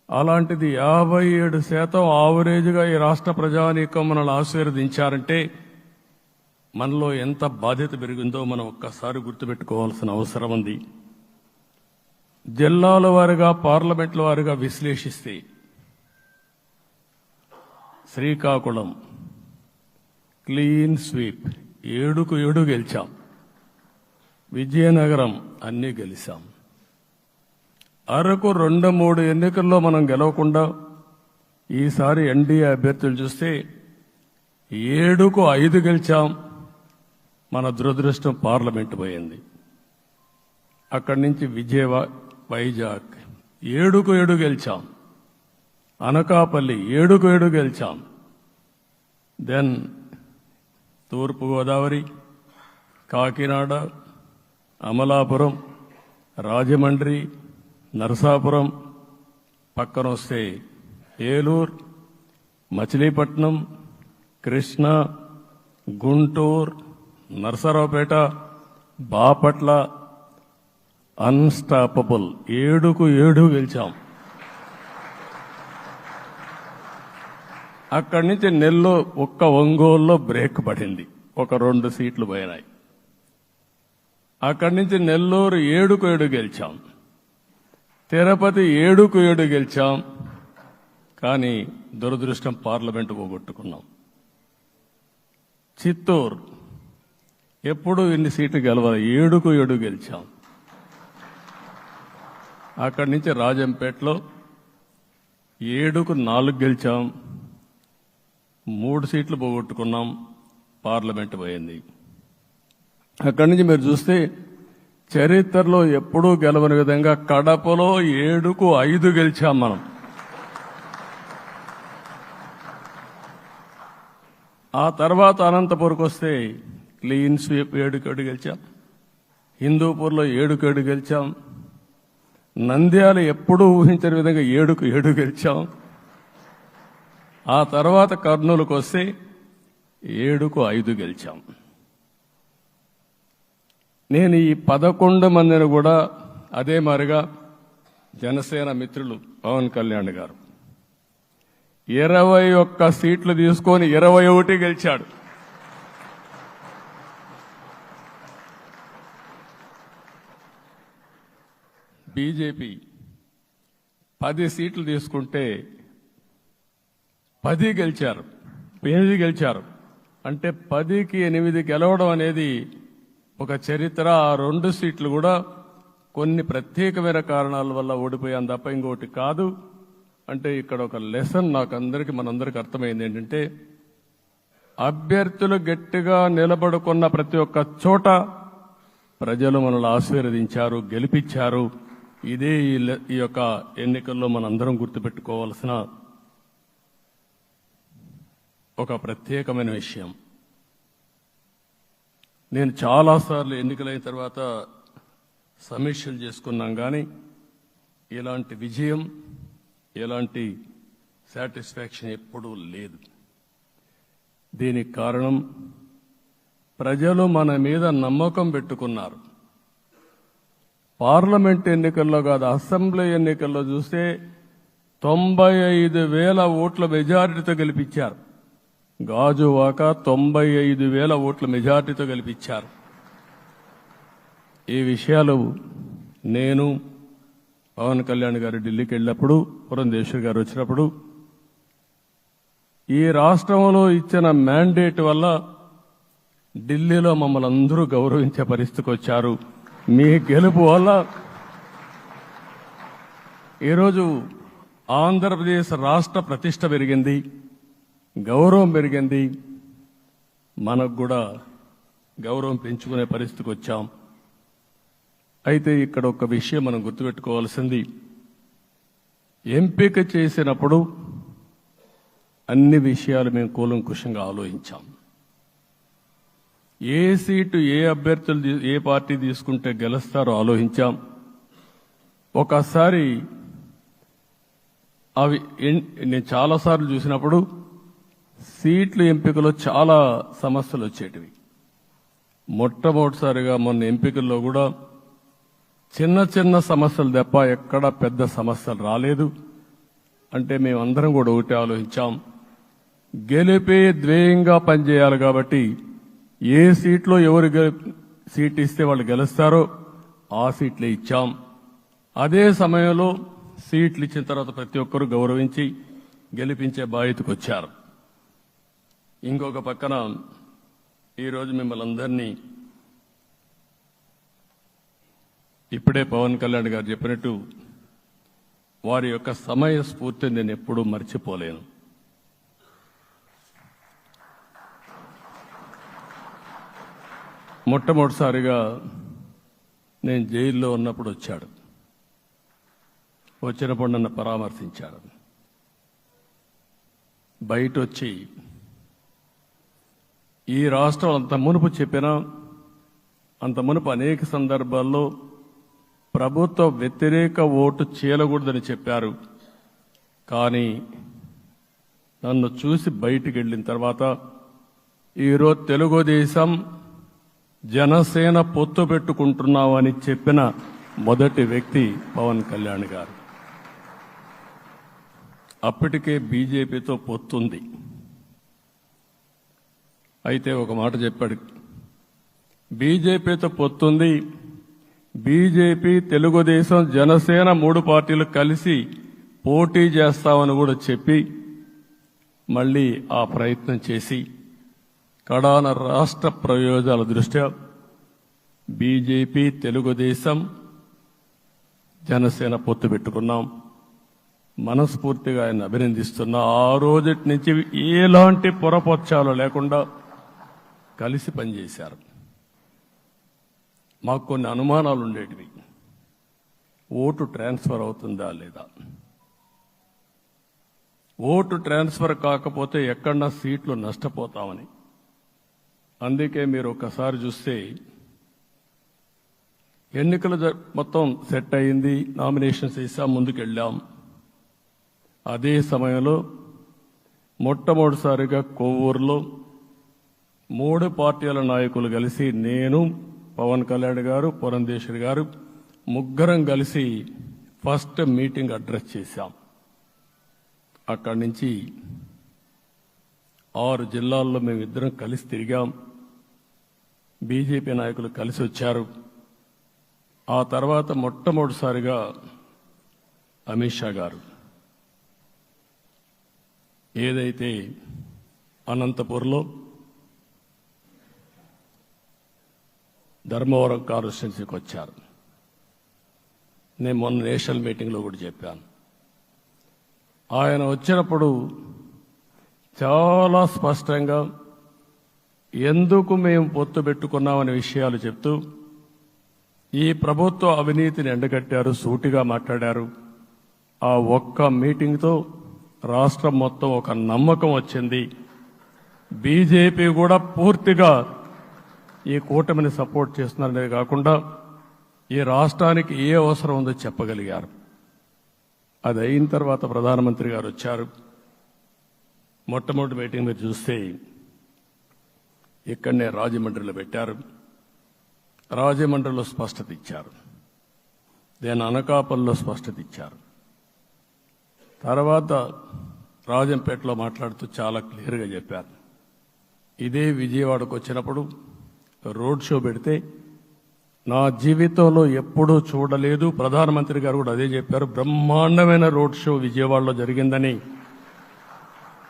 అలాంటిది 57% ఆవరేజ్గా ఈ రాష్ట్ర ప్రజానీకం మనల్ని ఆశీర్వదించారంటే మనలో ఎంత బాధ్యత పెరిగిందో మనం ఒక్కసారి గుర్తుపెట్టుకోవాల్సిన అవసరం ఉంది. జిల్లాల వారిగా, పార్లమెంట్ల వారిగా విశ్లేషిస్తే శ్రీకాకుళం క్లీన్ స్వీప్ 7కు 7 గెలిచాం. విజయనగరం అన్నీ గెలిచాం. అరకు 2-3 ఎన్నికల్లో మనం గెలవకుండా ఈసారి ఎన్డీఏ అభ్యర్థులు చూస్తే 7కు 5 గెలిచాం. మన దురదృష్టం పార్లమెంట్ పోయింది. అక్కడి నుంచి వైజాగ్ 7కు 7 గెలిచాం. అనకాపల్లి 7కు 7 గెలిచాం. దెన్ తూర్పుగోదావరి, కాకినాడ, అమలాపురం, రాజమండ్రి, నరసాపురం, పక్కన వస్తే ఏలూరు, మచిలీపట్నం, కృష్ణా, గుంటూరు, నరసరావుపేట, బాపట్ల, అన్స్టాపబుల్ 7కు 7 గెలిచాం. అక్కడి నుంచి నెల్లూరు ఒక్క ఒంగోలులో బ్రేక్ పడింది, ఒక 2 సీట్లు పోయినాయి. అక్కడి నుంచి నెల్లూరు 7కు 7 గెలిచాం, తిరుపతి 7కు 7 గెలిచాం. కానీ దురదృష్టం పార్లమెంటు పోగొట్టుకున్నాం. చిత్తూరు ఎప్పుడు ఇన్ని సీట్లు గెలవాలి, 7కు 7 గెలిచాం. అక్కడి నుంచి రాజంపేటలో 7కు 4 గెలిచాం, 3 సీట్లు పోగొట్టుకున్నాం, పార్లమెంటు పోయింది. అక్కడి నుంచి మీరు చూస్తే చరిత్రలో ఎప్పుడూ గెలవని విధంగా కడపలో 7కు 5 గెలిచాం మనం. ఆ తర్వాత అనంతపురంకి వస్తే క్లీన్ స్వీప్ 7కు 7 గెలిచాం, హిందూపూర్లో 7కు 7 గెలిచాం, నంద్యాల ఎప్పుడూ ఊహించని విధంగా 7కు 7 గెలిచాం. ఆ తర్వాత కర్నూలుకు వస్తే 7కు 5 గెలిచాం. నేను ఈ 11 మందిని కూడా అదే మారిగా జనసేన మిత్రులు పవన్ కళ్యాణ్ గారు 21 సీట్లు తీసుకొని 21 గెలిచాడు. బీజేపీ 10 సీట్లు తీసుకుంటే 10 గెలిచారు, 8 గెలిచారు. అంటే 10కి 8 గెలవడం అనేది ఒక చరిత్ర. ఆ 2 సీట్లు కూడా కొన్ని ప్రత్యేకమైన కారణాల వల్ల ఓడిపోయాం తప్ప ఇంకోటి కాదు. అంటే ఇక్కడ ఒక లెసన్ మనందరికీ అర్థమైంది ఏంటంటే, అభ్యర్థులు గట్టిగా నిలబడుకున్న ప్రతి ఒక్క చోట ప్రజలు మనల్ని ఆశీర్వదించారు, గెలిపించారు. ఇదే ఈ యొక్క ఎన్నికల్లో మనందరం గుర్తుపెట్టుకోవాల్సిన ఒక ప్రత్యేకమైన విషయం. నేను చాలాసార్లు ఎన్నికలైన తర్వాత సమీక్షలు చేసుకున్నాం, కానీ ఇలాంటి విజయం, ఎలాంటి సాటిస్ఫాక్షన్ ఎప్పుడూ లేదు. దీనికి కారణం ప్రజలు మన మీద నమ్మకం పెట్టుకున్నారు. పార్లమెంట్ ఎన్నికల్లో కాదు, అసెంబ్లీ ఎన్నికల్లో చూస్తే 95,000 ఓట్ల మెజారిటీతో గెలిపించారు. గాజువాక 95,000 ఓట్ల మెజారిటీతో గెలిపించారు. ఈ విషయాలు నేను పవన్ కళ్యాణ్ గారు ఢిల్లీకి వెళ్ళినప్పుడు, పురంధేశ్వరి గారు వచ్చినప్పుడు, ఈ రాష్ట్రంలో ఇచ్చిన మ్యాండేట్ వల్ల ఢిల్లీలో మమ్మల్ని అందరూ గౌరవించే పరిస్థితికి వచ్చారు. మీ గెలుపు వల్ల ఈరోజు ఆంధ్రప్రదేశ్ రాష్ట్ర ప్రతిష్ట పెరిగింది, గౌరవం పెరిగింది. మనకు కూడా గౌరవం పెంచుకునే పరిస్థితికి వచ్చాం. అయితే ఇక్కడ ఒక విషయం మనం గుర్తుపెట్టుకోవాల్సింది, ఎంపిక చేసినప్పుడు అన్ని విషయాలు మేము కూలంకుషంగా ఆలోచించాం. ఏ సీటు ఏ అభ్యర్థులు ఏ పార్టీ తీసుకుంటే గెలుస్తారో ఆలోచించాం. ఒకసారి అవి నేను చాలాసార్లు చూసినప్పుడు సీట్ల ఎంపికలో చాలా సమస్యలు వచ్చేటివి. మొట్టమొదటిసారిగా మొన్న ఎంపికల్లో కూడా చిన్న చిన్న సమస్యలు తప్ప ఎక్కడా పెద్ద సమస్యలు రాలేదు. అంటే మేమందరం కూడా ఒకటి ఆలోచించాం, గెలిపే ధ్యేయంగా పనిచేయాలి. కాబట్టి ఏ సీట్లో ఎవరు సీట్ ఇస్తే వాళ్ళు గెలుస్తారో ఆ సీట్లే ఇచ్చాం. అదే సమయంలో సీట్లు ఇచ్చిన తర్వాత ప్రతి ఒక్కరూ గౌరవించి గెలిపించే బాధ్యతకు వచ్చారు. ఇంకొక పక్కన ఈరోజు మిమ్మల్ని అందరినీ ఇప్పుడే పవన్ కళ్యాణ్ గారు చెప్పినట్టు వారి యొక్క సమయ స్ఫూర్తిని నేను ఎప్పుడూ మర్చిపోలేను. మొట్టమొదటిసారిగా నేను జైల్లో ఉన్నప్పుడు వచ్చాడు. వచ్చినప్పుడు నన్ను పరామర్శించాడు. బయట వచ్చి ఈ రాష్ట్రం అంత మునుపు చెప్పినా అంత మునుపు అనేక సందర్భాల్లో ప్రభుత్వ వ్యతిరేక ఓటు చీలకూడదని చెప్పారు. కానీ నన్ను చూసి బయటికి వెళ్ళిన తర్వాత ఈరోజు తెలుగుదేశం జనసేన పొత్తు పెట్టుకుంటున్నామని చెప్పిన మొదటి వ్యక్తి పవన్ కళ్యాణ్ గారు. అప్పటికే బీజేపీతో పొత్తుంది. అయితే ఒక మాట చెప్పాడు, బీజేపీతో పొత్తుంది, బీజేపీ, తెలుగుదేశం, జనసేన 3 పార్టీలు కలిసి పోటీ చేస్తామని కూడా చెప్పి మళ్ళీ ఆ ప్రయత్నం చేసి కడాన రాష్ట్ర ప్రయోజనాల దృష్ట్యా బీజేపీ, తెలుగుదేశం, జనసేన పొత్తు పెట్టుకున్నాం. మనస్ఫూర్తిగా ఆయన అభినందిస్తున్నా. ఆ రోజటి నుంచి ఎలాంటి పొరపక్షాలు లేకుండా కలిసి పనిచేశారు. మాకు కొన్ని అనుమానాలు ఉండేటివి. ఓటు ట్రాన్స్ఫర్ అవుతుందా లేదా, ఓటు ట్రాన్స్ఫర్ కాకపోతే ఎక్కడన్నా సీట్లు నష్టపోతామని. అందుకే మీరు ఒకసారి చూస్తే ఎన్నికలు మొత్తం సెట్ అయింది, నామినేషన్స్ వేసాం, ముందుకెళ్ళాం. అదే సమయంలో మొట్టమొదటిసారిగా కొవ్వూరులో 3 పార్టీల నాయకులు కలిసి, నేను, పవన్ కళ్యాణ్ గారు, పురంధేశ్వరి గారు, ముగ్గురం కలిసి ఫస్ట్ మీటింగ్ అడ్రస్ చేశాం. అక్కడి నుంచి 6 జిల్లాల్లో మేమిద్దరం కలిసి తిరిగాం. బీజేపీ నాయకులు కలిసి వచ్చారు. ఆ తర్వాత మొట్టమొదటిసారిగా అమిత్ షా గారు ఏదైతే అనంతపూర్లో ధర్మవరం కాన్స్టిట్యున్సీకి వచ్చారు. నేను మొన్న నేషనల్ మీటింగ్లో కూడా చెప్పాను. ఆయన వచ్చినప్పుడు చాలా స్పష్టంగా ఎందుకు మేము పొత్తు పెట్టుకున్నామనే విషయాలు చెప్తూ ఈ ప్రభుత్వ అవినీతిని ఎండగట్టారు, సూటిగా మాట్లాడారు. ఆ ఒక్క మీటింగ్తో రాష్ట్రం మొత్తం ఒక నమ్మకం వచ్చింది. బీజేపీ కూడా పూర్తిగా ఈ కూటమిని సపోర్ట్ చేస్తున్నారనే కాకుండా ఈ రాష్ట్రానికి ఏ అవసరం ఉందో చెప్పగలిగారు. అది అయిన తర్వాత ప్రధానమంత్రి గారు వచ్చారు. మొట్టమొదటి మీటింగ్ మీరు చూస్తే ఇక్కడనే రాజమండ్రిలో పెట్టారు. రాజమండ్రిలో స్పష్టత ఇచ్చారు, దేని అనకాపల్లిలో స్పష్టత ఇచ్చారు. తర్వాత రాజంపేటలో మాట్లాడుతూ చాలా క్లియర్గా చెప్పారు. ఇదే విజయవాడకు వచ్చినప్పుడు రోడ్ షో పెడితే నా జీవితంలో ఎప్పుడూ చూడలేదు, ప్రధానమంత్రి గారు కూడా అదే చెప్పారు, బ్రహ్మాండమైన రోడ్ షో విజయవాడలో జరిగిందని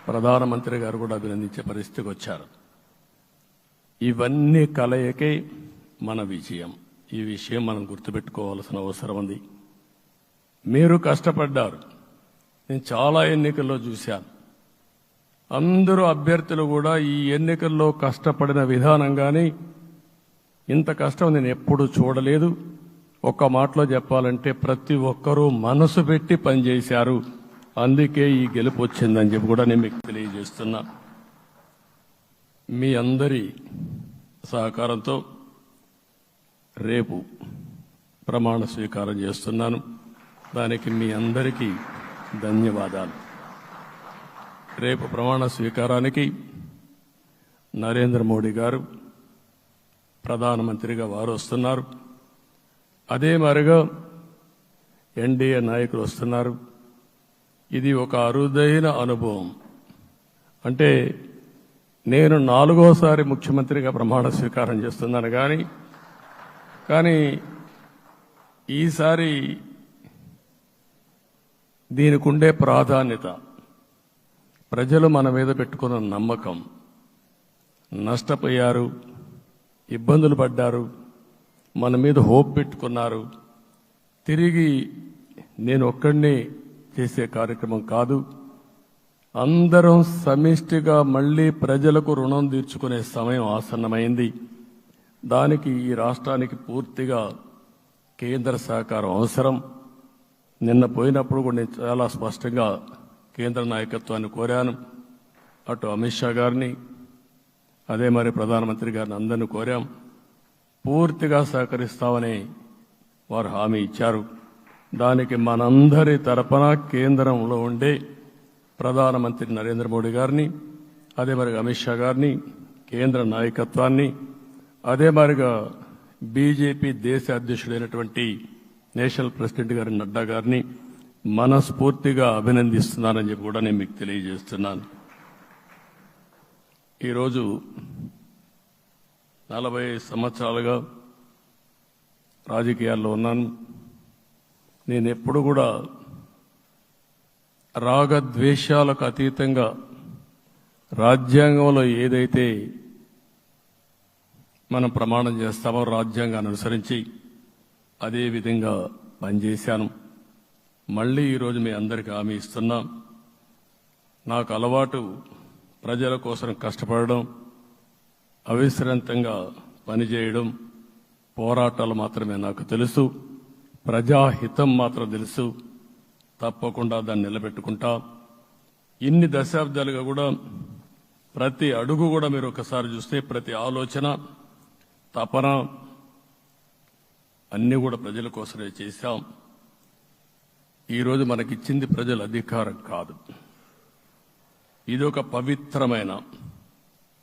ప్రధానమంత్రి గారు కూడా అభినందించే పరిస్థితికి వచ్చారు. ఇవన్నీ కలయికే మన విజయం. ఈ విషయం మనం గుర్తుపెట్టుకోవాల్సిన అవసరం ఉంది. మీరు కష్టపడ్డారు. నేను చాలా ఎన్నికల్లో చూశాను. అందరూ అభ్యర్థులు కూడా ఈ ఎన్నికల్లో కష్టపడిన విధానం కానీ ఇంత కష్టం నేను ఎప్పుడూ చూడలేదు. ఒక్క మాటలో చెప్పాలంటే ప్రతి ఒక్కరూ మనసు పెట్టి పనిచేశారు. అందుకే ఈ గెలుపు వచ్చిందని చెప్పి కూడా నేను మీకు తెలియజేస్తున్నా. మీ అందరి సహకారంతో రేపు ప్రమాణ స్వీకారం చేస్తున్నాను. దానికి మీ అందరికీ ధన్యవాదాలు. రేపు ప్రమాణ స్వీకారానికి నరేంద్ర మోడీ గారు ప్రధానమంత్రిగా వారు వస్తున్నారు. అదే మరిగా ఎన్డీఏ నాయకులు వస్తున్నారు. ఇది ఒక అరుదైన అనుభవం. అంటే నేను 4వసారి ముఖ్యమంత్రిగా ప్రమాణ స్వీకారం చేస్తున్నాను కానీ ఈసారి దీనికి ఉండే ప్రాధాన్యత, ప్రజలు మన మీద పెట్టుకున్న నమ్మకం, నష్టపోయారు, ఇబ్బందులు పడ్డారు, మన మీద హోప్ పెట్టుకున్నారు. తిరిగి నేను ఒక్కడినే చేసే కార్యక్రమం కాదు. అందరం సమిష్టిగా మళ్లీ ప్రజలకు రుణం తీర్చుకునే సమయం ఆసన్నమైంది. దానికి ఈ రాష్ట్రానికి పూర్తిగా కేంద్ర సహకారం అవసరం. నిన్న పోయినప్పుడు కూడా నేను చాలా స్పష్టంగా కేంద్ర నాయకత్వాన్ని కోరాను. అటు అమిత్ షా గారిని, అదే మరి ప్రధానమంత్రి గారిని అందరినీ కోరాం. పూర్తిగా సహకరిస్తామని వారు హామీ ఇచ్చారు. దానికి మనందరి తరపున కేంద్రంలో ఉండే ప్రధానమంత్రి నరేంద్ర మోడీ గారిని, అదే మరిగా అమిత్ షా గారిని, కేంద్ర నాయకత్వాన్ని, అదే మరిగా బీజేపీ దేశ అధ్యక్షుడైనటువంటి నేషనల్ ప్రెసిడెంట్ గారి నడ్డా గారిని మనస్ఫూర్తిగా అభినందిస్తున్నానని చెప్పి కూడా నేను మీకు తెలియజేస్తున్నాను. ఈరోజు 40 సంవత్సరాలుగా రాజకీయాల్లో ఉన్నాను. నేను ఎప్పుడు కూడా రాగద్వేషాలకు అతీతంగా రాజ్యాంగంలో ఏదైతే మనం ప్రమాణం చేస్తామో రాజ్యాంగాన్ని అనుసరించి అదే విధంగా పనిచేశాను. మళ్ళీ ఈరోజు మీ అందరికీ హామీ ఇస్తున్నాం. నాకు అలవాటు ప్రజల కోసం కష్టపడడం, అవిశ్రాంతంగా పనిచేయడం, పోరాటాలు మాత్రమే నాకు తెలుసు. ప్రజాహితం మాత్రం తెలుసు. తప్పకుండా దాన్ని నిలబెట్టుకుంటా. ఇన్ని దశాబ్దాలుగా కూడా ప్రతి అడుగు కూడా మీరు ఒకసారి చూస్తే ప్రతి ఆలోచన, తపన అన్నీ కూడా ప్రజల కోసమే చేశాం. ఈరోజు మనకిచ్చింది ప్రజల అధికారం కాదు. ఇది ఒక పవిత్రమైన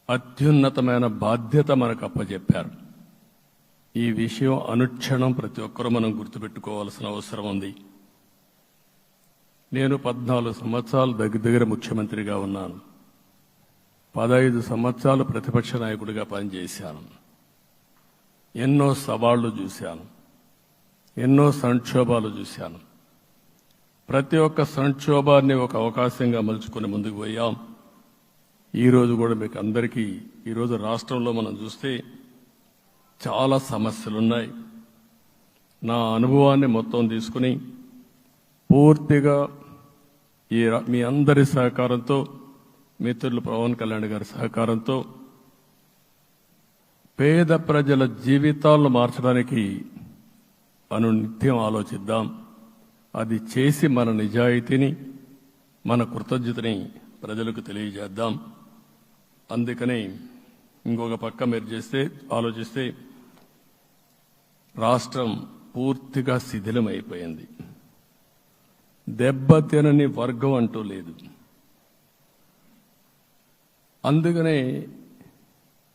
అత్యున్నతమైన బాధ్యత మనకు అప్పచెప్పారు. ఈ విషయం అనుక్షణం ప్రతి ఒక్కరూ మనం గుర్తుపెట్టుకోవాల్సిన అవసరం ఉంది. నేను 14 సంవత్సరాలు దగ్గర ముఖ్యమంత్రిగా ఉన్నాను. 15 సంవత్సరాలు ప్రతిపక్ష నాయకుడిగా పనిచేశాను. ఎన్నో సవాళ్లు చూశాను, ఎన్నో సంక్షోభాలు చూశాను. ప్రతి ఒక్క సంక్షోభాన్ని ఒక అవకాశంగా మలుచుకుని ముందుకు పోయాం. ఈరోజు కూడా మీకు అందరికీ ఈరోజు రాష్ట్రంలో మనం చూస్తే చాలా సమస్యలున్నాయి. నా అనుభవాన్ని మొత్తం తీసుకుని పూర్తిగా మీ అందరి సహకారంతో, మిత్రులు పవన్ కళ్యాణ్ గారి సహకారంతో పేద ప్రజల జీవితాలను మార్చడానికి అనునిత్యం ఆలోచిద్దాం. అది చేసి మన నిజాయితీని, మన కృతజ్ఞతని ప్రజలకు తెలియజేద్దాం. అందుకని ఇంకొక పక్క మీరు ఆలోచిస్తే రాష్ట్రం పూర్తిగా శిథిలమైపోయింది. దెబ్బతినని వర్గం అంటూ లేదు. అందుకనే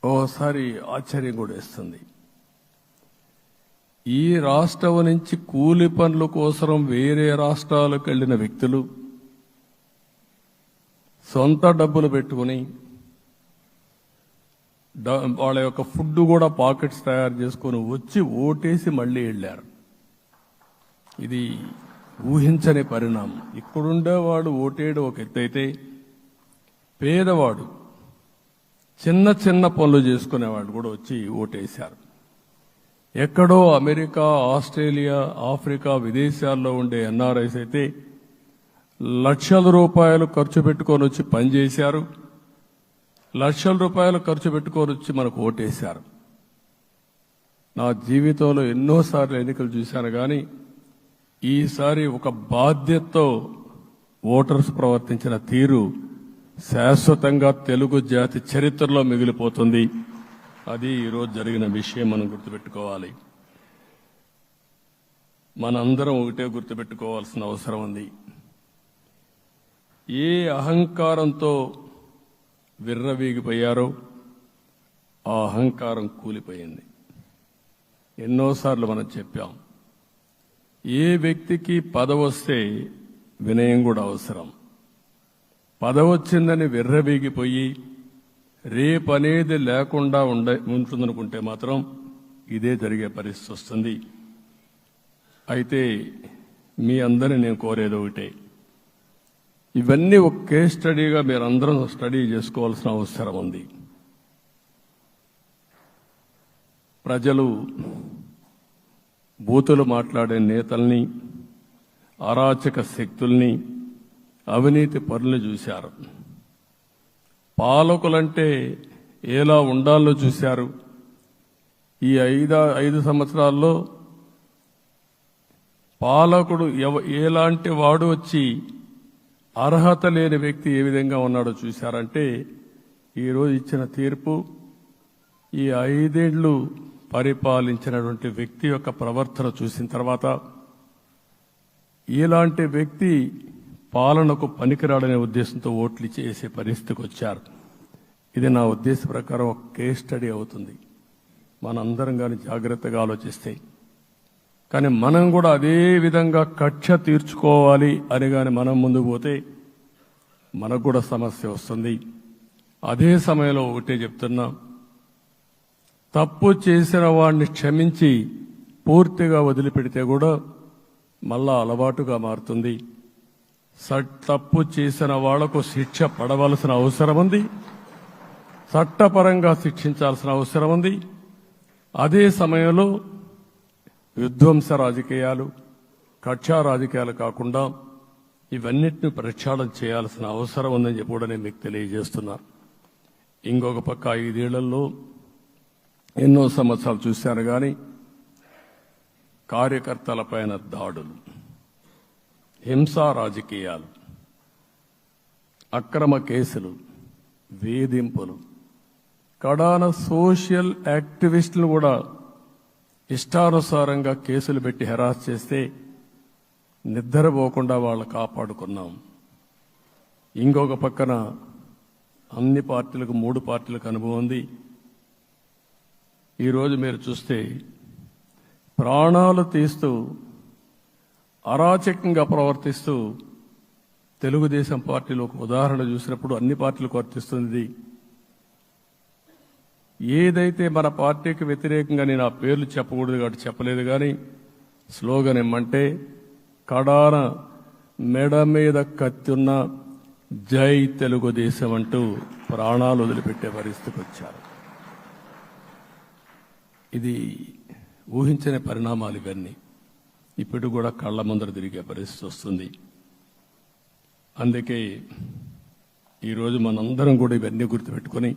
ఓసారి ఆశ్చర్యం కూడా వేస్తుంది. ఈ రాష్ట్రం నుంచి కూలి పనుల కోసం వేరే రాష్ట్రాలకు వెళ్లిన వ్యక్తులు సొంత డబ్బులు పెట్టుకుని వాళ్ళ యొక్క ఫుడ్ కూడా పాకెట్స్ తయారు చేసుకుని వచ్చి ఓటేసి మళ్లీ వెళ్లారు. ఇది ఊహించని పరిణామం. ఇక్కడుండేవాడు ఓటేయడం ఒక ఎత్తైతే, పేదవాడు చిన్న చిన్న పనులు చేసుకునేవాడు కూడా వచ్చి ఓటేశారు. ఎక్కడో అమెరికా, ఆస్ట్రేలియా, ఆఫ్రికా, విదేశాల్లో ఉండే ఎన్ఆర్ఐస్ అయితే లక్షల రూపాయలు ఖర్చు పెట్టుకొని వచ్చి పనిచేశారు. లక్షల రూపాయలు ఖర్చు పెట్టుకొని వచ్చి మనకు ఓటేశారు. నా జీవితంలో ఎన్నోసార్లు ఎన్నికలు చూశాను, కానీ ఈసారి ఒక బాధ్యతతో ఓటర్స్ ప్రవర్తించిన తీరు శాశ్వతంగా తెలుగు జాతి చరిత్రలో మిగిలిపోతుంది. అది ఈరోజు జరిగిన విషయం మనం గుర్తుపెట్టుకోవాలి. మనందరం ఒకటే గుర్తుపెట్టుకోవాల్సిన అవసరం ఉంది. ఏ అహంకారంతో విర్రవీగిపోయారో ఆ అహంకారం కూలిపోయింది. ఎన్నోసార్లు మనం చెప్పాం, ఏ వ్యక్తికి పదవొస్తే వినయం కూడా అవసరం. పదవొచ్చిందని విర్రవీగిపోయి రేపనేది లేకుండా ఉంటుందనుకుంటే మాత్రం ఇదే జరిగే పరిస్థితి వస్తుంది. అయితే మీ అందరినీ నేను కోరేది ఒకటే, ఇవన్నీ ఒక కేస్ స్టడీగా మీరందరం స్టడీ చేసుకోవాల్సిన అవసరం ఉంది. ప్రజలు బూతులు మాట్లాడే నేతల్ని, అరాచక శక్తుల్ని, అవినీతి పరుల్ని చూశారు. పాలకులంటే ఎలా ఉండాలో చూశారు. ఈ 5 సంవత్సరాల్లో పాలకుడు ఎలాంటి వాడు వచ్చి అర్హత లేని వ్యక్తి ఏ విధంగా ఉన్నాడో చూశారంటే ఈరోజు ఇచ్చిన తీర్పు, ఈ 5 ఏళ్లు పరిపాలించినటువంటి వ్యక్తి యొక్క ప్రవర్తన చూసిన తర్వాత ఇలాంటి వ్యక్తి పాలనకు పనికిరాడనే ఉద్దేశంతో ఓట్లు చేసే పరిస్థితికి వచ్చారు. ఇది నా ఉద్దేశ ప్రకారం ఒక కేస్ స్టడీ అవుతుంది మనందరం కానీ జాగ్రత్తగా ఆలోచిస్తే. కానీ మనం కూడా అదే విధంగా కక్ష తీర్చుకోవాలి అని కానీ మనం ముందుకు పోతే మనకు కూడా సమస్య వస్తుంది. అదే సమయంలో ఒకటే చెప్తున్నా, తప్పు చేసిన వాడిని క్షమించి పూర్తిగా వదిలిపెడితే కూడా మళ్ళా అలవాటుగా మారుతుంది. తప్పు చేసిన వాళ్లకు శిక్ష పడవలసిన అవసరం ఉంది, చట్టపరంగా శిక్షించాల్సిన అవసరం ఉంది. అదే సమయంలో విధ్వంస రాజకీయాలు, కక్షా రాజకీయాలు కాకుండా ఇవన్నిటిని ప్రక్షాళన చేయాల్సిన అవసరం ఉందని చెప్పి కూడా నేను మీకు తెలియజేస్తున్నా. ఇంకొక పక్క 5 ఏళ్లలో ఎన్నో సంవత్సరాలు చూశాను కానీ కార్యకర్తలపైన దాడులు, హింసా రాజకీయాలు, అక్రమ కేసులు, వేధింపులు, కడాన సోషల్ యాక్టివిస్టులు కూడా ఇష్టానుసారంగా కేసులు పెట్టి హెరాస్ చేస్తే నిద్రపోకుండా వాళ్ళు కాపాడుకున్నాం. ఇంకొక పక్కన అన్ని పార్టీలకు 3 పార్టీలకు అనుభవం ఉంది. ఈరోజు మీరు చూస్తే ప్రాణాలు తీస్తూ అరాచకంగా ప్రవర్తిస్తూ తెలుగుదేశం పార్టీలో ఒక ఉదాహరణ చూసినప్పుడు అన్ని పార్టీలకు వర్తిస్తుంది. ఏదైతే మన పార్టీకి వ్యతిరేకంగా నేను ఆ పేర్లు చెప్పకూడదు కాబట్టి చెప్పలేదు, కానీ స్లోగన్ ఏమంటే కడాన మెడ మీద కత్తున్న జై తెలుగుదేశం అంటూ ప్రాణాలు వదిలిపెట్టే పరిస్థితికి వచ్చారు. ఇది ఊహించని పరిణామాలు ఇవన్నీ. ఇప్పుడు కూడా కళ్ల ముందర తిరిగే పరిస్థితి వస్తుంది. అందుకే ఈరోజు మనందరం కూడా ఇవన్నీ గుర్తుపెట్టుకొని,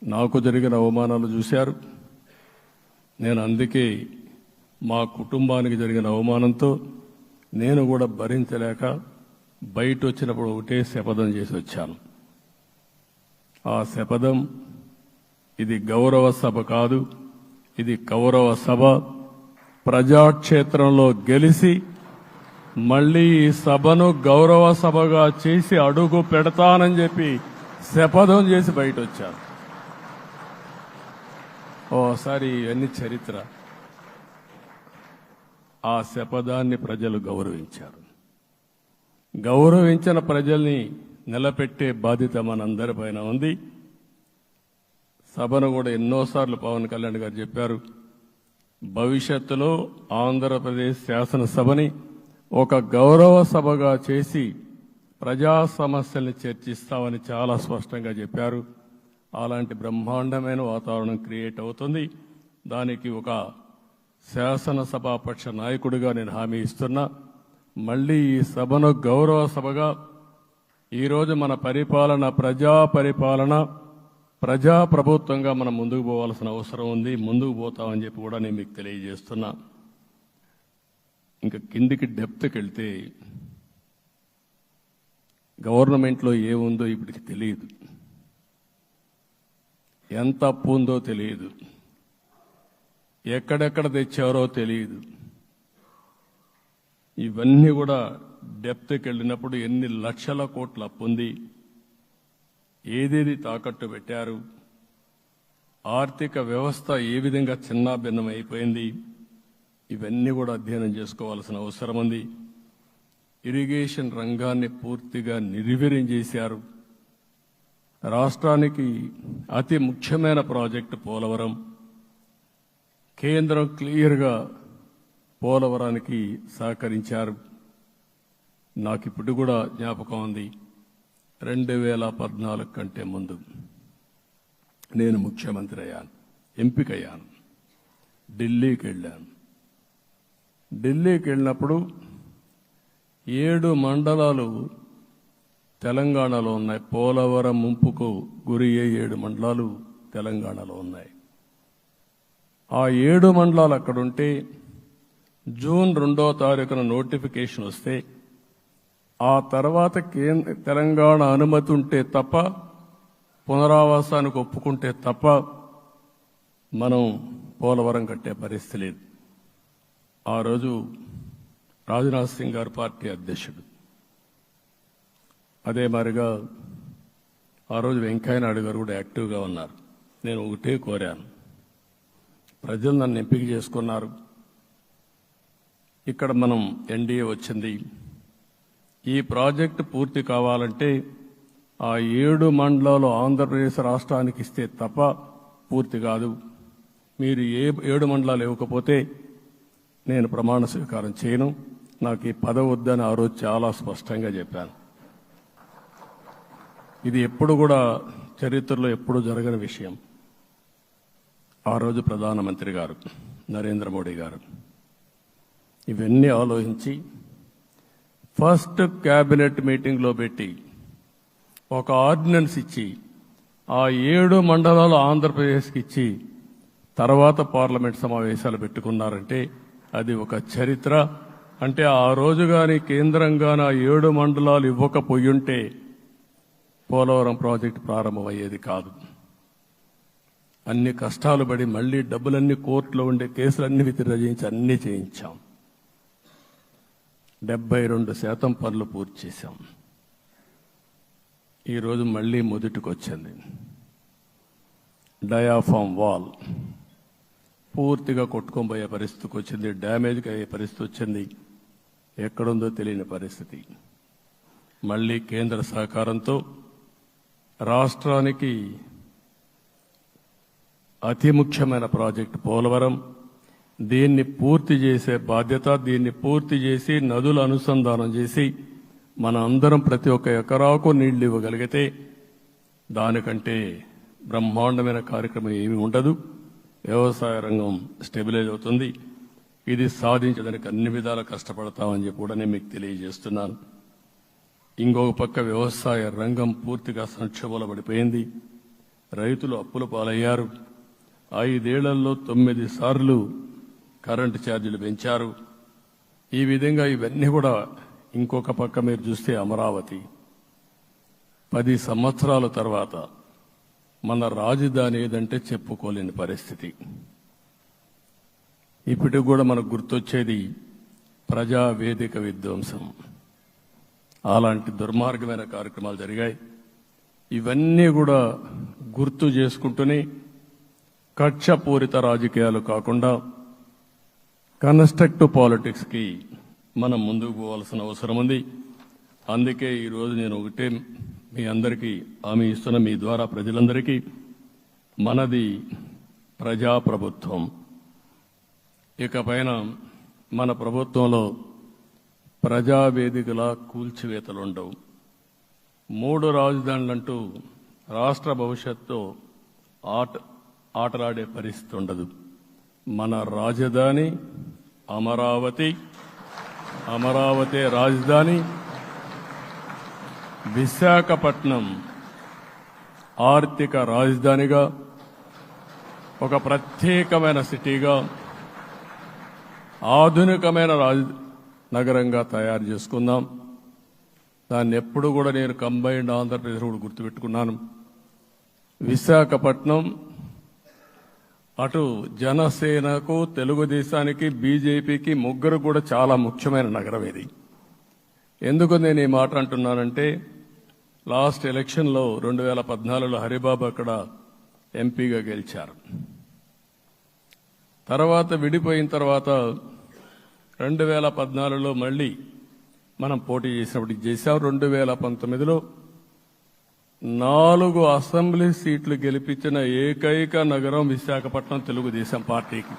నాకు జరిగిన అవమానాలు చూశారు. నేను అందుకే మా కుటుంబానికి జరిగిన అవమానంతో నేను కూడా భరించలేక బయట వచ్చినప్పుడు ఒకటే శపథం చేసి వచ్చాను. ఆ శపథం, ఇది గౌరవ సభ కాదు, ఇది కౌరవ సభ. ప్రజాక్షేత్రంలో గెలిచి మళ్లీ ఈ సభను గౌరవ సభగా చేసి అడుగు పెడతానని చెప్పి శపథం చేసి బయట వచ్చాను. ఓసారి ఇవన్నీ చరిత్ర. ఆ శపథాన్ని ప్రజలు గౌరవించారు. గౌరవించిన ప్రజల్ని నిలబెట్టే బాధ్యత మనందరిపైన ఉంది. సభను కూడా ఎన్నోసార్లు పవన్ కళ్యాణ్ గారు చెప్పారు, భవిష్యత్తులో ఆంధ్రప్రదేశ్ శాసనసభని ఒక గౌరవ సభగా చేసి ప్రజా సమస్యల్ని చర్చిస్తామని చాలా స్పష్టంగా చెప్పారు. అలాంటి బ్రహ్మాండమైన వాతావరణం క్రియేట్ అవుతుంది. దానికి ఒక శాసనసభాపక్ష నాయకుడిగా నేను హామీ ఇస్తున్నా. మళ్లీ ఈ సభను గౌరవ సభగా, ఈరోజు మన పరిపాలన ప్రజా పరిపాలన, ప్రజా ప్రభుత్వంగా మనం ముందుకు పోవాల్సిన అవసరం ఉంది. ముందుకు పోతామని చెప్పి కూడా నేను మీకు తెలియజేస్తున్నా. ఇంకా కిందికి డెప్త్కి వెళ్తే గవర్నమెంట్లో ఏముందో ఇప్పటికి తెలియదు, ఎంత అప్పు ఉందో తెలియదు, ఎక్కడెక్కడ తెచ్చారో తెలియదు. ఇవన్నీ కూడా డెప్త్కి వెళ్ళినప్పుడు ఎన్ని లక్షల కోట్ల అప్పు ఉంది, ఏదేది తాకట్టు పెట్టారు, ఆర్థిక వ్యవస్థ ఏ విధంగా చిన్నాభిన్నం అయిపోయింది, ఇవన్నీ కూడా అధ్యయనం చేసుకోవాల్సిన అవసరం ఉంది. ఇరిగేషన్ రంగాన్ని పూర్తిగా నిర్వీర్యం చేశారు. రాష్ట్రానికి అతి ముఖ్యమైన ప్రాజెక్టు పోలవరం. కేంద్రం క్లియర్గా పోలవరానికి సహకరించారు. నాకు ఇప్పుడు కూడా జ్ఞాపకం ఉంది, 2014 కంటే ముందు నేను ముఖ్యమంత్రి అయ్యాను, ఎంపికయ్యాను, ఢిల్లీకి వెళ్ళాను. ఢిల్లీకి వెళ్ళినప్పుడు 7 మండలాలు తెలంగాణలో ఉన్నాయి. పోలవరం ముంపుకు గురి అయ్యే 7 మండలాలు తెలంగాణలో ఉన్నాయి. ఆ 7 మండలాలు అక్కడుంటే జూన్ 2వ తారీఖున నోటిఫికేషన్ వస్తే ఆ తర్వాత తెలంగాణ అనుమతి ఉంటే తప్ప, పునరావాసానికి ఒప్పుకుంటే తప్ప మనం పోలవరం కట్టే పరిస్థితి లేదు. ఆ రోజు రాజ్నాథ్ సింగ్ గారు పార్టీ అధ్యక్షుడు. అదే మాదిరిగా ఆ రోజు వెంకయ్యనాయుడు గారు కూడా యాక్టివ్గా ఉన్నారు. నేను ఒకటే కోరాను, ప్రజలు నన్ను ఎంపిక చేసుకున్నారు, ఇక్కడ మనం ఎన్డీఏ వచ్చింది, ఈ ప్రాజెక్టు పూర్తి కావాలంటే ఆ 7 మండలాలు ఆంధ్రప్రదేశ్ రాష్ట్రానికి ఇస్తే తప్ప పూర్తి కాదు. మీరు 7 మండలాలు ఇవ్వకపోతే నేను ప్రమాణ స్వీకారం చేయను, నాకు ఈ పదవి వద్దని ఆ రోజు చాలా స్పష్టంగా చెప్పాను. ఇది ఎప్పుడు కూడా చరిత్రలో ఎప్పుడు జరగని విషయం. ఆ రోజు ప్రధానమంత్రి గారు నరేంద్ర మోడీ గారు ఇవన్నీ ఆలోచించి ఫస్ట్ క్యాబినెట్ మీటింగ్లో పెట్టి ఒక ఆర్డినెన్స్ ఇచ్చి ఆ 7 మండలాలు ఆంధ్రప్రదేశ్కి ఇచ్చి తర్వాత పార్లమెంట్ సమావేశాలు పెట్టుకున్నారంటే అది ఒక చరిత్ర. అంటే ఆ రోజు కానీ కేంద్రంగా 7 మండలాలు ఇవ్వకపోయుంటే పోలవరం ప్రాజెక్టు ప్రారంభమయ్యేది కాదు. అన్ని కష్టాలు పడి మళ్లీ డబ్బులన్నీ కోర్టులో ఉండే కేసులన్నీ విత్డ్రా చేయించి అన్నీ చేయించాం. 72% పనులు పూర్తి చేశాం. ఈరోజు మళ్లీ మొదటికి వచ్చింది. డయాఫామ్ వాల్ పూర్తిగా కొట్టుకోబోయే పరిస్థితికి వచ్చింది, డ్యామేజ్కి అయ్యే పరిస్థితి వచ్చింది, ఎక్కడుందో తెలియని పరిస్థితి. మళ్లీ కేంద్ర సహకారంతో రాష్ట్రానికి అతి ముఖ్యమైన ప్రాజెక్టు పోలవరం, దీన్ని పూర్తి చేసే బాధ్యత, దీన్ని పూర్తి చేసి నదుల అనుసంధానం చేసి మన అందరం ప్రతి ఒక్క ఎకరాకు నీళ్లు ఇవ్వగలిగితే దానికంటే బ్రహ్మాండమైన కార్యక్రమం ఏమీ ఉండదు. వ్యవసాయ రంగం స్టెబిలైజ్ అవుతుంది. ఇది సాధించడానికి అన్ని విధాలా కష్టపడతామని చెప్పి కూడా నేను మీకు తెలియజేస్తున్నాను. ఇంకొక పక్క వ్యవసాయ రంగం పూర్తిగా సంక్షోభంలో పడిపోయింది. రైతులు అప్పుల పాలయ్యారు. 5 ఏళ్లలో 9 సార్లు కరెంటు ఛార్జీలు పెంచారు. ఈ విధంగా ఇవన్నీ కూడా ఇంకొక పక్క మీరు చూస్తే అమరావతి 10 సంవత్సరాల తర్వాత మన రాజధాని ఏదంటే చెప్పుకోలేని పరిస్థితి. ఇప్పటికి కూడా మనకు గుర్తొచ్చేది ప్రజావేదిక విధ్వంసం. అలాంటి దుర్మార్గమైన కార్యక్రమాలు జరిగాయి. ఇవన్నీ కూడా గుర్తు చేసుకుంటూనే కక్షపూరిత రాజకీయాలు కాకుండా కన్స్ట్రక్టివ్ పాలిటిక్స్ కి మనం ముందుకు పోవాల్సిన అవసరం ఉంది. అందుకే ఈరోజు నేను ఒకటే మీ అందరికీ హామీ ఇస్తున్న, మీ ద్వారా ప్రజలందరికీ, మనది ప్రజాప్రభుత్వం. ఇకపైన మన ప్రభుత్వంలో ప్రజావేదికల కూల్చివేతలుండవు. 3 రాజధానులంటూ రాష్ట్ర భవిష్యత్తు ఆటలాడే పరిస్థితి ఉండదు. మన రాజధాని అమరావతి, అమరావతి రాజధాని. విశాఖపట్నం ఆర్థిక రాజధానిగా, ఒక ప్రత్యేకమైన సిటీగా, ఆధునికమైన నగరంగా తయారు చేసుకుందాం. దాన్ని ఎప్పుడు కూడా నేను కంబైన్డ్ ఆంధ్రప్రదేశ్ కూడా గుర్తుపెట్టుకున్నాను. విశాఖపట్నం అటు జనసేనకు, తెలుగుదేశానికి, బీజేపీకి ముగ్గురు కూడా చాలా ముఖ్యమైన నగరం ఇది. ఎందుకు నేను ఈ మాట అంటున్నానంటే, లాస్ట్ ఎలక్షన్లో 2014లో హరిబాబు అక్కడ ఎంపీగా గెలిచారు. తర్వాత విడిపోయిన తర్వాత 2014లో మళ్లీ మనం పోటీ చేసినప్పుడు చేశాం. 2019లో 4 అసెంబ్లీ సీట్లు గెలిపించిన ఏకైక నగరం విశాఖపట్నం తెలుగుదేశం పార్టీకి.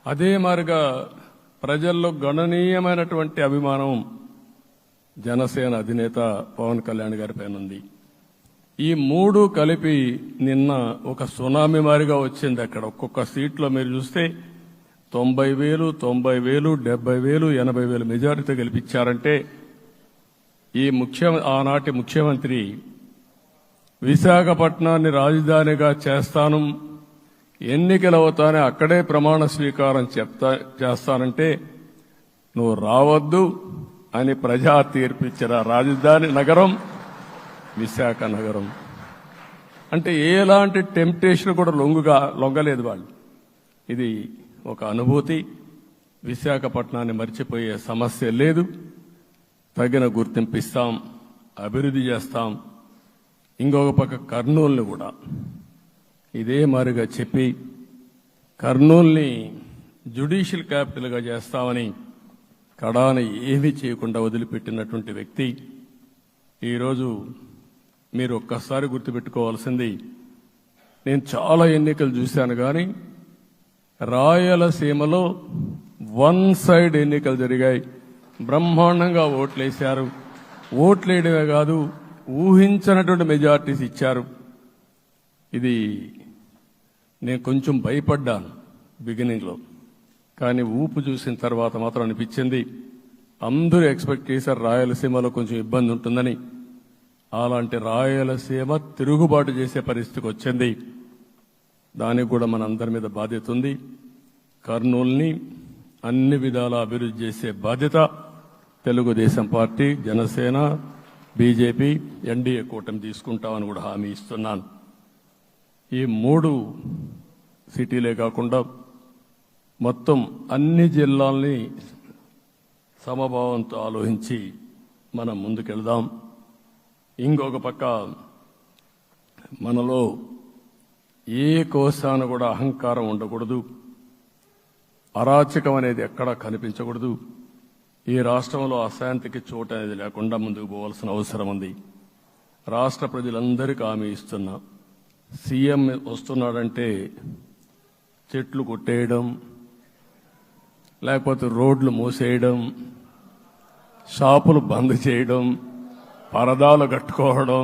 అదే మాదిరిగా ప్రజల్లో గణనీయమైనటువంటి అభిమానం జనసేన అధినేత పవన్ కళ్యాణ్ గారి పైన ఉంది. ఈ 3 కలిపి నిన్న ఒక సునామీ మారిగా వచ్చింది. అక్కడ ఒక్కొక్క సీట్లో మీరు చూస్తే 90,000, 90,000, 70,000, 80,000 మెజారిటీ గెలిపించారంటే ఈ ఆనాటి ముఖ్యమంత్రి విశాఖపట్నాన్ని రాజధానిగా చేస్తాను, ఎన్నికలవుతానే అక్కడే ప్రమాణ స్వీకారం చేస్తానంటే నువ్వు రావద్దు అని ప్రజా తీర్పిచ్చిన రాజధాని నగరం విశాఖ నగరం. అంటే ఎలాంటి టెంప్టేషన్ కూడా లొంగలేదు వాళ్ళు. ఇది ఒక అనుభూతి. విశాఖపట్నాన్ని మర్చిపోయే సమస్య లేదు. తగిన గుర్తింపు ఇస్తాం, అభివృద్ధి చేస్తాం. ఇంకొక పక్క కర్నూలుని కూడా ఇదే మాదిరిగా చెప్పి కర్నూలుని జ్యుడిషియల్ క్యాపిటల్గా చేస్తామని కడాన ఏమీ చేయకుండా వదిలిపెట్టినటువంటి వ్యక్తి. ఈరోజు మీరు ఒక్కసారి గుర్తుపెట్టుకోవాల్సింది, నేను చాలా ఎన్నికలు చూశాను కానీ రాయలసీమలో వన్ సైడ్ ఎన్నికలు జరిగాయి. బ్రహ్మాండంగా ఓట్లేశారు. ఓట్లేయడమే కాదు, ఊహించినటువంటి మెజార్టీస్ ఇచ్చారు. ఇది నేను కొంచెం భయపడ్డాను బిగినింగ్లో, కానీ ఊపు చూసిన తర్వాత మాత్రం అనిపించింది అందరూ ఎక్స్పెక్ట్ చేశారు రాయలసీమలో కొంచెం ఇబ్బంది ఉంటుందని. అలాంటి రాయలసీమ తిరుగుబాటు చేసే పరిస్థితికి వచ్చింది. దానికి కూడా మనందరి మీద బాధ్యత ఉంది. కర్నూలుని అన్ని విధాలా అభివృద్ధి చేసే బాధ్యత Telugu Desam party, Janasena, BJP, NDA కూటమి తీసుకుంటామని కూడా హామీ ఇస్తున్నాను. ఈ 3 సిటీలే కాకుండా మొత్తం అన్ని జిల్లాల్ని సమభావంతో ఆలోచించి మనం ముందుకెళ్దాం. ఇంకొక పక్క మనలో ఏ కోశాన కూడా అహంకారం ఉండకూడదు, అరాచకం అనేది ఎక్కడా కనిపించకూడదు. ఈ రాష్ట్రంలో అశాంతికి చోటు అనేది లేకుండా ముందుకు పోవాల్సిన అవసరం ఉంది. రాష్ట్ర ప్రజలందరికీ హామీ ఇస్తున్నా, సీఎం వస్తున్నాడంటే చెట్లు కొట్టేయడం, లేకపోతే రోడ్లు మూసేయడం, షాపులు బంద్ చేయడం, పరదాలు కట్టుకోవడం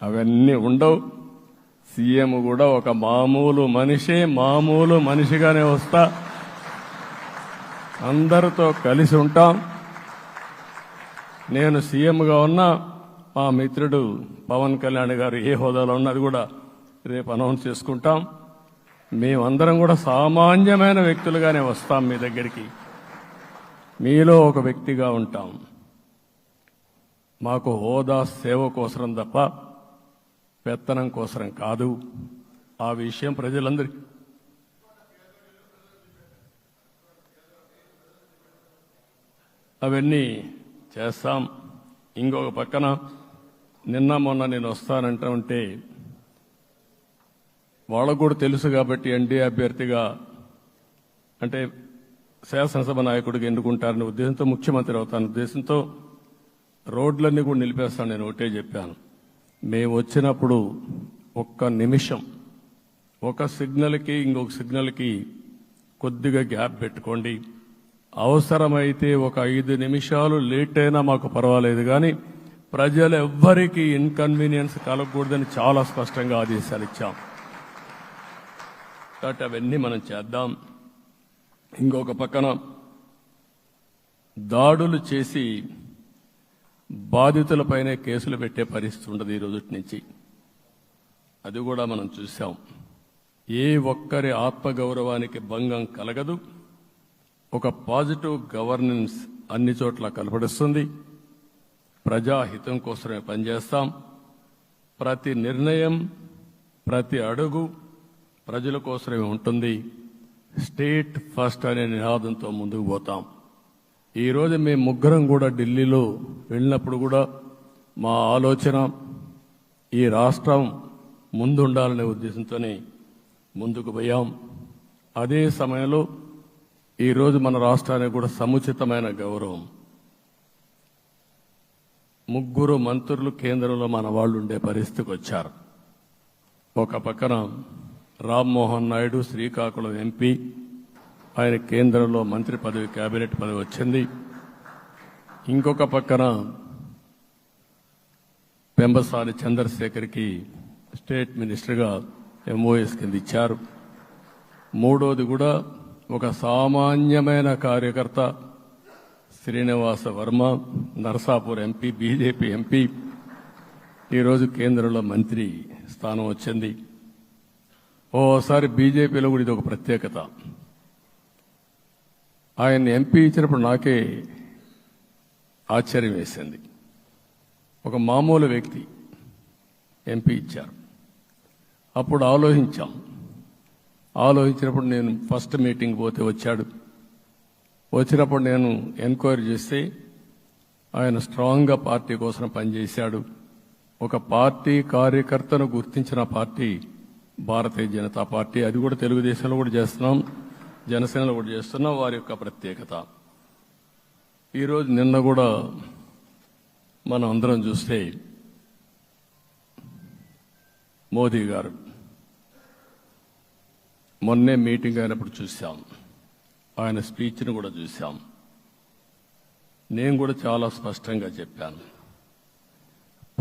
అవన్నీ ఉండవు. సీఎం కూడా ఒక మామూలు మనిషిగానే వస్తా, అందరితో కలిసి ఉంటాం. నేను సీఎంగా ఉన్నా మా మిత్రుడు పవన్ కళ్యాణ్ గారు ఏ హోదాలో ఉన్నది కూడా రేపు అనౌన్స్ చేసుకుంటాం. మేమందరం కూడా సామాన్యమైన వ్యక్తులుగానే వస్తాం మీ దగ్గరికి, మీలో ఒక వ్యక్తిగా ఉంటాం. మాకు హోదా సేవ కోసరం తప్ప పెత్తనం కోసరం కాదు. ఆ విషయం ప్రజలందరికీ అవన్నీ చేస్తాం. ఇంకొక పక్కన నిన్న మొన్న నేను వస్తానంటా ఉంటే వాళ్ళకు కూడా తెలుసు కాబట్టి ఎన్డీఏ అభ్యర్థిగా అంటే శాసనసభ నాయకుడిగా ఎన్నుకుంటారనే ఉద్దేశంతో, ముఖ్యమంత్రి అవుతాను ఉద్దేశంతో రోడ్లన్నీ కూడా నిలిపేస్తాను. నేను ఒకటే చెప్పాను, మేము వచ్చినప్పుడు ఒక్క నిమిషం ఒక సిగ్నల్కి ఇంకొక సిగ్నల్కి కొద్దిగా గ్యాప్ పెట్టుకోండి. అవసరమైతే ఒక 5 నిమిషాలు లేట్ అయినా మాకు పర్వాలేదు, కానీ ప్రజలు ఎవ్వరికీ ఇన్కన్వీనియన్స్ కలగకూడదని చాలా స్పష్టంగా ఆదేశాలు ఇచ్చాం. కాబట్టి అవన్నీ మనం చేద్దాం. ఇంకొక పక్కన దాడులు చేసి బాధితులపైనే కేసులు పెట్టే పరిస్థితి ఉండదు ఈ రోజు నుంచి. అది కూడా మనం చూసాం. ఏ ఒక్కరి ఆత్మగౌరవానికి భంగం కలగదు. ఒక పాజిటివ్ గవర్నెన్స్ అన్ని చోట్ల కనపడుస్తుంది. ప్రజాహితం కోసమే పనిచేస్తాం. ప్రతి నిర్ణయం, ప్రతి అడుగు ప్రజల కోసమే ఉంటుంది. స్టేట్ ఫస్ట్ అనే నినాదంతో ముందుకు పోతాం. ఈరోజు మేము ముగ్గురం కూడా ఢిల్లీలో వెళ్ళినప్పుడు కూడా మా ఆలోచన ఈ రాష్ట్రం ముందుండాలనే ఉద్దేశంతోనే ముందుకు పోయాం. అదే సమయంలో ఈరోజు మన రాష్ట్రానికి కూడా సముచితమైన గౌరవం. 3 మంత్రులు కేంద్రంలో మన వాళ్ళు ఉండే పరిస్థితికి వచ్చారు. ఒక పక్కన రామ్మోహన్ నాయుడు శ్రీకాకుళం ఎంపీ, ఆయన కేంద్రంలో మంత్రి పదవి, కేబినెట్ పదవి వచ్చింది. ఇంకొక పక్కన పెంబసాని చంద్రశేఖర్కి స్టేట్ మినిస్టర్గా ఎంఓఎస్ కింద ఇచ్చారు. మూడోది కూడా ఒక సామాన్యమైన కార్యకర్త Srinivasa Varma, Narasapur MP, BJP MP, ఈరోజు కేంద్రంలో మంత్రి స్థానం వచ్చింది. ఓసారి బీజేపీలో కూడా ఇది ఒక ప్రత్యేకత. ఆయన ఎంపీ ఇచ్చినప్పుడు నాకే ఆశ్చర్యం వేసింది. ఒక మామూలు వ్యక్తి ఎంపీ ఇచ్చారు. అప్పుడు ఆలోచించినప్పుడు నేను ఫస్ట్ మీటింగ్ పోతే వచ్చాడు. వచ్చినప్పుడు నేను ఎంక్వైరీ చేస్తే ఆయన స్ట్రాంగ్గా పార్టీ కోసం పనిచేశాడు. ఒక పార్టీ కార్యకర్తను గుర్తించిన పార్టీ భారతీయ జనతా పార్టీ. అది కూడా తెలుగుదేశంలో కూడా చేస్తున్నాం, జనసేనలో కూడా చేస్తున్నాం. వారి యొక్క ప్రత్యేకత. ఈరోజు నిన్న కూడా మనం అందరం చూస్తే మోదీ గారు మొన్నే మీటింగ్ అయినప్పుడు చూశాం, ఆయన స్పీచ్ను కూడా చూశాం. నేను కూడా చాలా స్పష్టంగా చెప్పాను,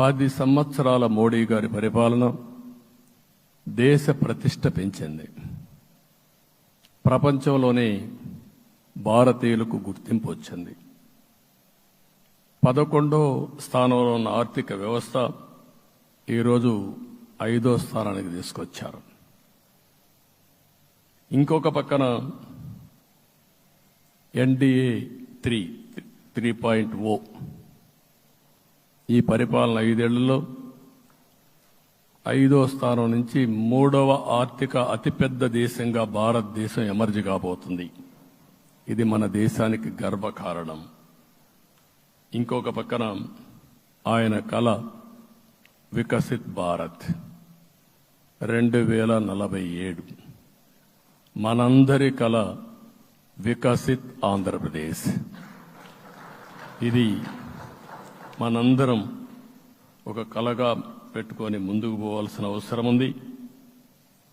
10 సంవత్సరాల మోడీ గారి పరిపాలన దేశ ప్రతిష్ట పెంచింది. ప్రపంచంలోనే భారతీయులకు గుర్తింపు వచ్చింది. 11వ స్థానంలో ఉన్న ఆర్థిక వ్యవస్థ ఈరోజు 5వ స్థానానికి తీసుకొచ్చారు. ఇంకొక పక్కన ఎన్డీఏ 3.0 ఈ పరిపాలన 5 ఏళ్లలో 5వ స్థానం నుంచి 3వ ఆర్థిక అతిపెద్ద దేశంగా భారతదేశం ఎమర్జ్ కాబోతుంది. ఇది మన దేశానికి గర్వకారణం. ఇంకొక పక్కన ఆయన కల వికసిత్ భారత్ 2047, మనందరి కల వికసిత్ ఆంధ్రప్రదేశ్. ఇది మనందరం ఒక కలగా పెట్టుకొని ముందుకు పోవాల్సిన అవసరం ఉంది.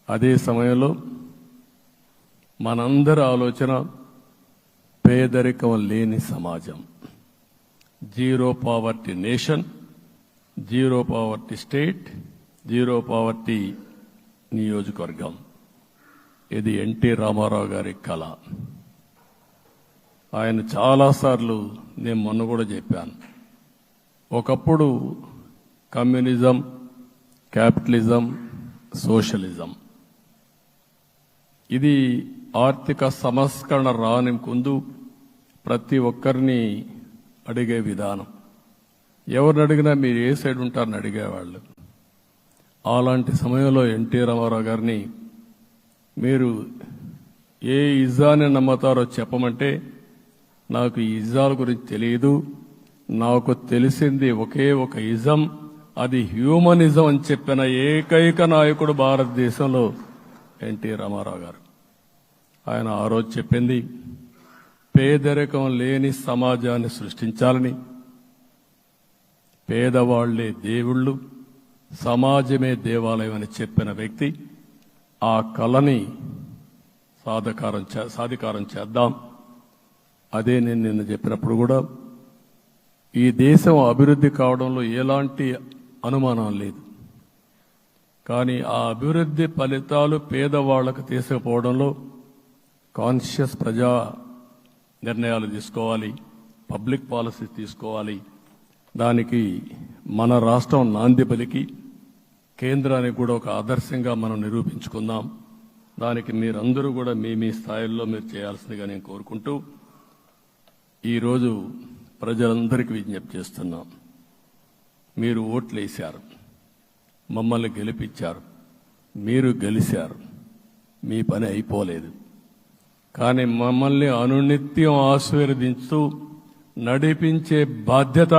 అదే సమయంలో మనందరి ఆలోచన పేదరికం లేని సమాజం, zero poverty nation, zero poverty state, zero poverty నియోజకవర్గం. ఇది ఎన్టీ రామారావు గారి కళ. ఆయన చాలాసార్లు నేను మొన్న కూడా చెప్పాను, ఒకప్పుడు కమ్యూనిజం, క్యాపిటలిజం, సోషలిజం ఇది ఆర్థిక సంస్కరణ రాని ముందు ప్రతి ఒక్కరిని అడిగే విధానం. ఎవరిని అడిగినా మీరు ఏ సైడ్ ఉంటారని అడిగేవాళ్ళు. అలాంటి సమయంలో ఎన్టీ రామారావు గారిని మీరు ఏ ఇజాన్ని నమ్ముతారో చెప్పమంటే, నాకు ఈ ఇజాల గురించి తెలియదు, నాకు తెలిసింది ఒకే ఒక ఇజం, అది హ్యూమనిజం అని చెప్పిన ఏకైక నాయకుడు భారతదేశంలో ఎన్టీ రామారావు గారు. ఆయన ఆ రోజు చెప్పింది పేదరికం లేని సమాజాన్ని సృష్టించాలని, పేదవాళ్లే దేవుళ్ళు, సమాజమే దేవాలయం అని చెప్పిన వ్యక్తి. ఆ కళని సాధికారం చేద్దాం. అదే నేను నిన్న చెప్పినప్పుడు కూడా ఈ దేశం అభివృద్ధి కావడంలో ఎలాంటి అనుమానం లేదు. కానీ ఆ అభివృద్ధి ఫలితాలు పేదవాళ్లకు తీసుకుపోవడంలో కాన్షియస్ ప్రజా నిర్ణయాలు తీసుకోవాలి, పబ్లిక్ పాలసీ తీసుకోవాలి. దానికి మన రాష్ట్రం నాంది పలికి కేంద్రానికి కూడా ఒక ఆదర్శంగా మనం నిరూపించుకుందాం. దానికి మీరందరూ కూడా మీ స్థాయిల్లో మీరు చేయాల్సిందిగా నేను కోరుకుంటూ ఈరోజు ప్రజలందరికీ విజ్ఞప్తి చేస్తున్నాం. మీరు ఓట్లు వేశారు, మమ్మల్ని గెలిపించారు, మీరు గెలిచారు, మీ పని అయిపోలేదు. కానీ మమ్మల్ని అనునిత్యం ఆశీర్వదించుతూ నడిపించే బాధ్యత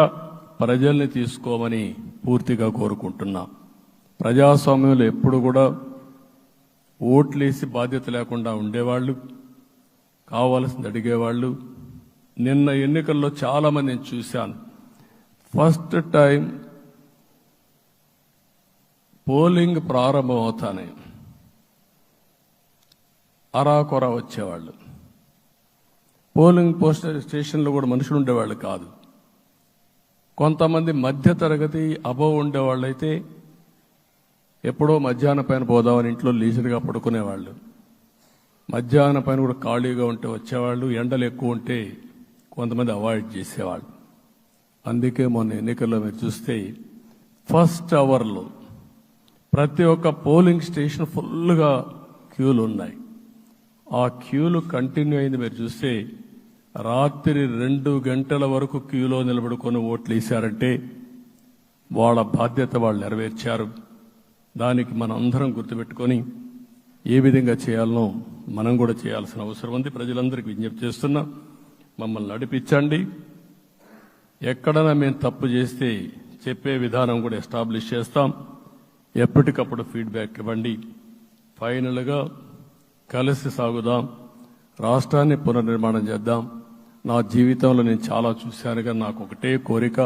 ప్రజల్ని తీసుకోమని పూర్తిగా కోరుకుంటున్నాం. ప్రజాస్వామ్యంలో ఎప్పుడు కూడా ఓట్లేసి బాధ్యత లేకుండా ఉండేవాళ్ళు, కావాల్సింది అడిగేవాళ్ళు. నిన్న ఎన్నికల్లో చాలా మందిని చూశాను. ఫస్ట్ టైం పోలింగ్ ప్రారంభం అవుతానే అరాకొర వచ్చేవాళ్ళు. పోలింగ్ స్టేషన్లో కూడా మనుషులు ఉండేవాళ్ళు కాదు. కొంతమంది మధ్య తరగతి అబోవ్ ఉండేవాళ్ళు అయితే ఎప్పుడో మధ్యాహ్నం పైన పోదామని ఇంట్లో లీజర్గా పడుకునేవాళ్ళు. మధ్యాహ్నం పైన కూడా ఖాళీగా ఉంటే వచ్చేవాళ్ళు. ఎండలు ఎక్కువ ఉంటే కొంతమంది అవాయిడ్ చేసేవాళ్ళు. అందుకే మొన్న ఎన్నికల్లో మీరు చూస్తే ఫస్ట్ అవర్లో ప్రతి ఒక్క పోలింగ్ స్టేషన్ ఫుల్గా క్యూలు ఉన్నాయి. ఆ క్యూలు కంటిన్యూ అయింది. మీరు చూస్తే రాత్రి 2 గంటల వరకు క్యూలో నిలబడుకొని ఓట్లు వేశారంటే వాళ్ళ బాధ్యత వాళ్ళు నెరవేర్చారు. దానికి మనం అందరం గుర్తుపెట్టుకొని ఏ విధంగా చేయాలనో మనం కూడా చేయాల్సిన అవసరం ఉంది. ప్రజలందరికీ విజ్ఞప్తి చేస్తున్నా, మమ్మల్ని నడిపించండి. ఎక్కడైనా మేము తప్పు చేస్తే చెప్పే విధానం కూడా ఎస్టాబ్లిష్ చేస్తాం. ఎప్పటికప్పుడు ఫీడ్బ్యాక్ ఇవ్వండి. ఫైనల్గా కలిసి సాగుదాం, రాష్ట్రాన్ని పునర్నిర్మాణం చేద్దాం. నా జీవితంలో నేను చాలా చూశానుగా, నాకు ఒకటే కోరిక,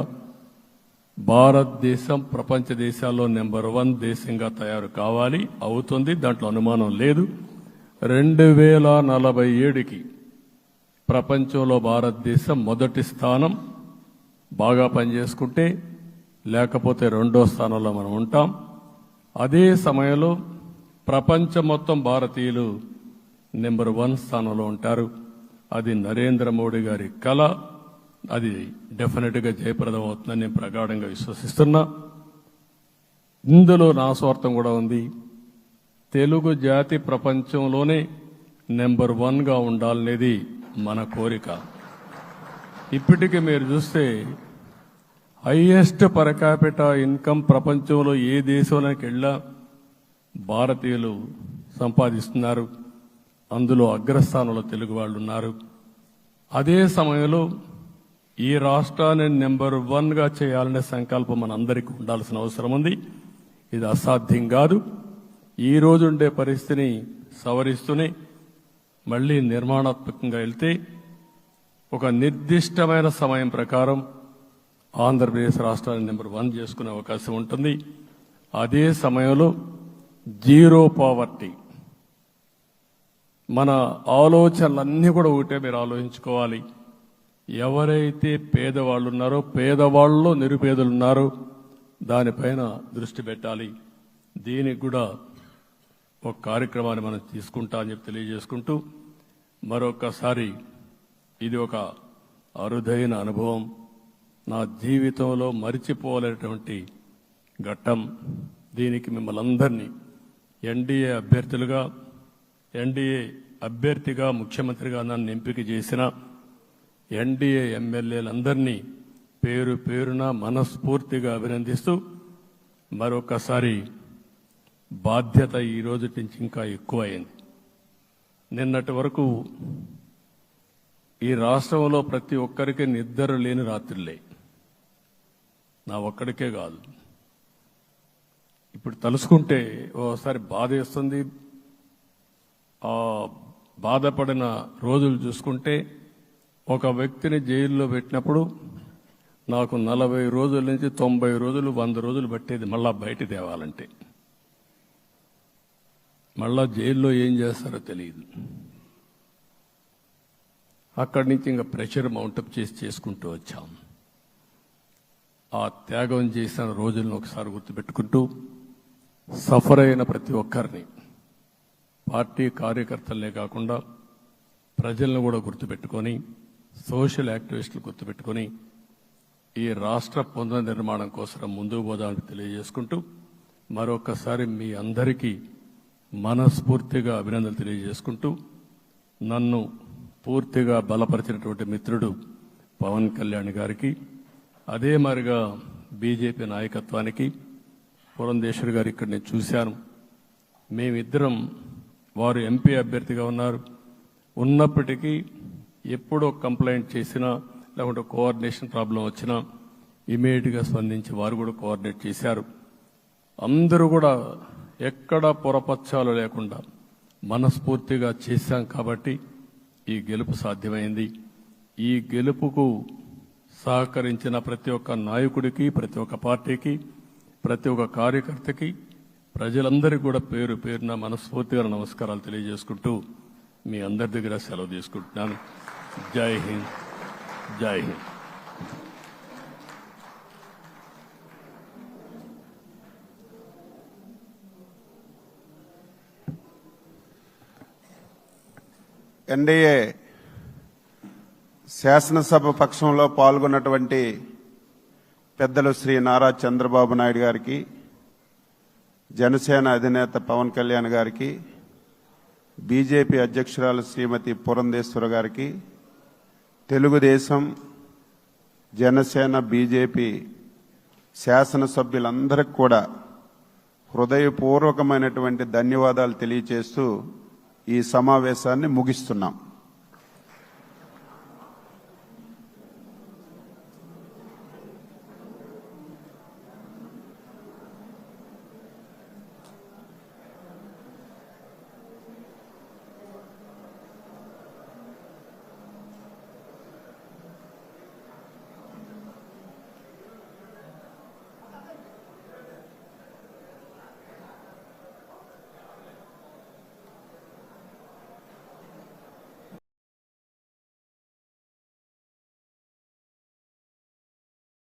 భారతదేశం ప్రపంచ దేశాల్లో నెంబర్ 1 దేశంగా తయారు కావాలి. అవుతుంది, దాంట్లో అనుమానం లేదు. 2047కి ప్రపంచంలో భారతదేశం మొదటి స్థానం బాగా పనిచేసుకుంటే, లేకపోతే 2వ స్థానంలో మనం ఉంటాం. అదే సమయంలో ప్రపంచం మొత్తం భారతీయులు నెంబర్ 1 స్థానంలో ఉంటారు. అది నరేంద్ర మోడీ గారి కళ. అది డెఫినెట్గా జయప్రదం అవుతుందని నేను ప్రగాఢంగా విశ్వసిస్తున్నా. ఇందులో నా స్వార్థం కూడా ఉంది. తెలుగు జాతి ప్రపంచంలోనే నెంబర్ 1గా ఉండాలనేది మన కోరిక. ఇప్పటికీ మీరు చూస్తే హైయెస్ట్ పర్ క్యాపిటా ఇన్కమ్ ప్రపంచంలో ఏ దేశంలోకి వెళ్ళా భారతీయులు సంపాదిస్తున్నారు. అందులో అగ్రస్థానంలో తెలుగు వాళ్ళు ఉన్నారు. అదే సమయంలో ఈ రాష్ట్రాన్ని నెంబర్ 1గా చేయాలనే సంకల్పం మనందరికీ ఉండాల్సిన అవసరం ఉంది. ఇది అసాధ్యం కాదు. ఈ రోజు ఉండే పరిస్థితిని సవరిస్తూనే మళ్లీ నిర్మాణాత్మకంగా వెళ్తే ఒక నిర్దిష్టమైన సమయం ప్రకారం ఆంధ్రప్రదేశ్ రాష్ట్రాన్ని నెంబర్ 1 చేసుకునే అవకాశం ఉంటుంది. అదే సమయంలో జీరో పావర్టీ. మన ఆలోచనలన్నీ కూడా ఒకటే మీరు ఆలోచించుకోవాలి. ఎవరైతే పేదవాళ్ళు ఉన్నారో, పేదవాళ్ళలో నిరుపేదలు ఉన్నారో దానిపైన దృష్టి పెట్టాలి. దీనికి కూడా ఒక కార్యక్రమాన్ని మనం తీసుకుంటా అని చెప్పి తెలియజేసుకుంటూ, మరొకసారి ఇది ఒక అరుదైన అనుభవం, నా జీవితంలో మరిచిపోలేనటువంటి ఘట్టం. దీనికి మిమ్మల్ని అందరినీ ఎన్డీఏ అభ్యర్థిగా ముఖ్యమంత్రిగా నన్ను ఎంపిక చేసిన ఎన్డీఏ ఎమ్మెల్యేలందరినీ పేరు పేరున మనస్ఫూర్తిగా అభినందిస్తూ, మరొకసారి బాధ్యత ఈ రోజు నుంచి ఇంకా ఎక్కువైంది. నిన్నటి వరకు ఈ రాష్ట్రంలో ప్రతి ఒక్కరికి నిద్ర లేని రాత్రులే, నా ఒక్కడికే కాదు. ఇప్పుడు తలుసుకుంటే ఓసారి బాధ వేస్తుంది. ఆ బాధపడిన రోజులు చూసుకుంటే, ఒక వ్యక్తిని జైల్లో పెట్టినప్పుడు నాకు 40 రోజుల నుంచి 90 రోజులు 100 రోజులు పట్టేది మళ్ళా బయట తేవాలంటే. మళ్ళా జైల్లో ఏం చేస్తారో తెలియదు. అక్కడి నుంచి ఇంకా ప్రెషర్ మౌంటప్ చేసుకుంటూ వచ్చాం. ఆ త్యాగం చేసిన రోజులను ఒకసారి గుర్తుపెట్టుకుంటూ, సఫర్ అయిన ప్రతి ఒక్కరిని, పార్టీ కార్యకర్తలనే కాకుండా ప్రజలను కూడా గుర్తుపెట్టుకొని, సోషల్ యాక్టివిస్టులు గుర్తుపెట్టుకొని ఈ రాష్ట్ర పునర్నిర్మాణం కోసం ముందుకు పోదామని తెలియజేసుకుంటూ, మరొకసారి మీ అందరికీ మనస్ఫూర్తిగా అభినందనలు తెలియజేసుకుంటూ, నన్ను పూర్తిగా బలపరిచినటువంటి మిత్రుడు పవన్ కళ్యాణ్ గారికి, అదే మరిగా బీజేపీ నాయకత్వానికి, పురంధేశ్వరి గారు ఇక్కడ నేను చూశాను. మేమిద్దరం, వారు ఎంపీ అభ్యర్థిగా ఉన్నప్పటికీ ఎప్పుడో కంప్లైంట్ చేసినా లేకుంటే కోఆర్డినేషన్ ప్రాబ్లం వచ్చినా ఇమీడియట్గా స్పందించి వారు కూడా కోఆర్డినేట్ చేశారు. అందరూ కూడా ఎక్కడా పొరపచ్చాలు లేకుండా మనస్ఫూర్తిగా చేశాం కాబట్టి ఈ గెలుపు సాధ్యమైంది. ఈ గెలుపుకు సహకరించిన ప్రతి ఒక్క నాయకుడికి, ప్రతి ఒక్క పార్టీకి, ప్రతి ఒక్క కార్యకర్తకి, ప్రజలందరికీ కూడా పేరు పేరున మనస్ఫూర్తిగా నమస్కారాలు తెలియజేసుకుంటూ మీ అందరి దగ్గర సెలవు తీసుకుంటున్నాను. జై హింద్, జై హింద్. ఎన్డీఏ శాసనసభ పక్షంలో పాల్గొన్నటువంటి పెద్దలు శ్రీ నారా చంద్రబాబు నాయుడు గారికి, జనసేన అధినేత పవన్ కళ్యాణ్ గారికి, బీజేపీ అధ్యక్షురాలు శ్రీమతి పురంధేశ్వరి గారికి, తెలుగుదేశం, జనసేన, బీజేపీ శాసనసభ్యులందరికీ కూడా హృదయపూర్వకమైనటువంటి ధన్యవాదాలు తెలియచేస్తూ ఈ సమావేశాన్ని ముగిస్తున్నాం.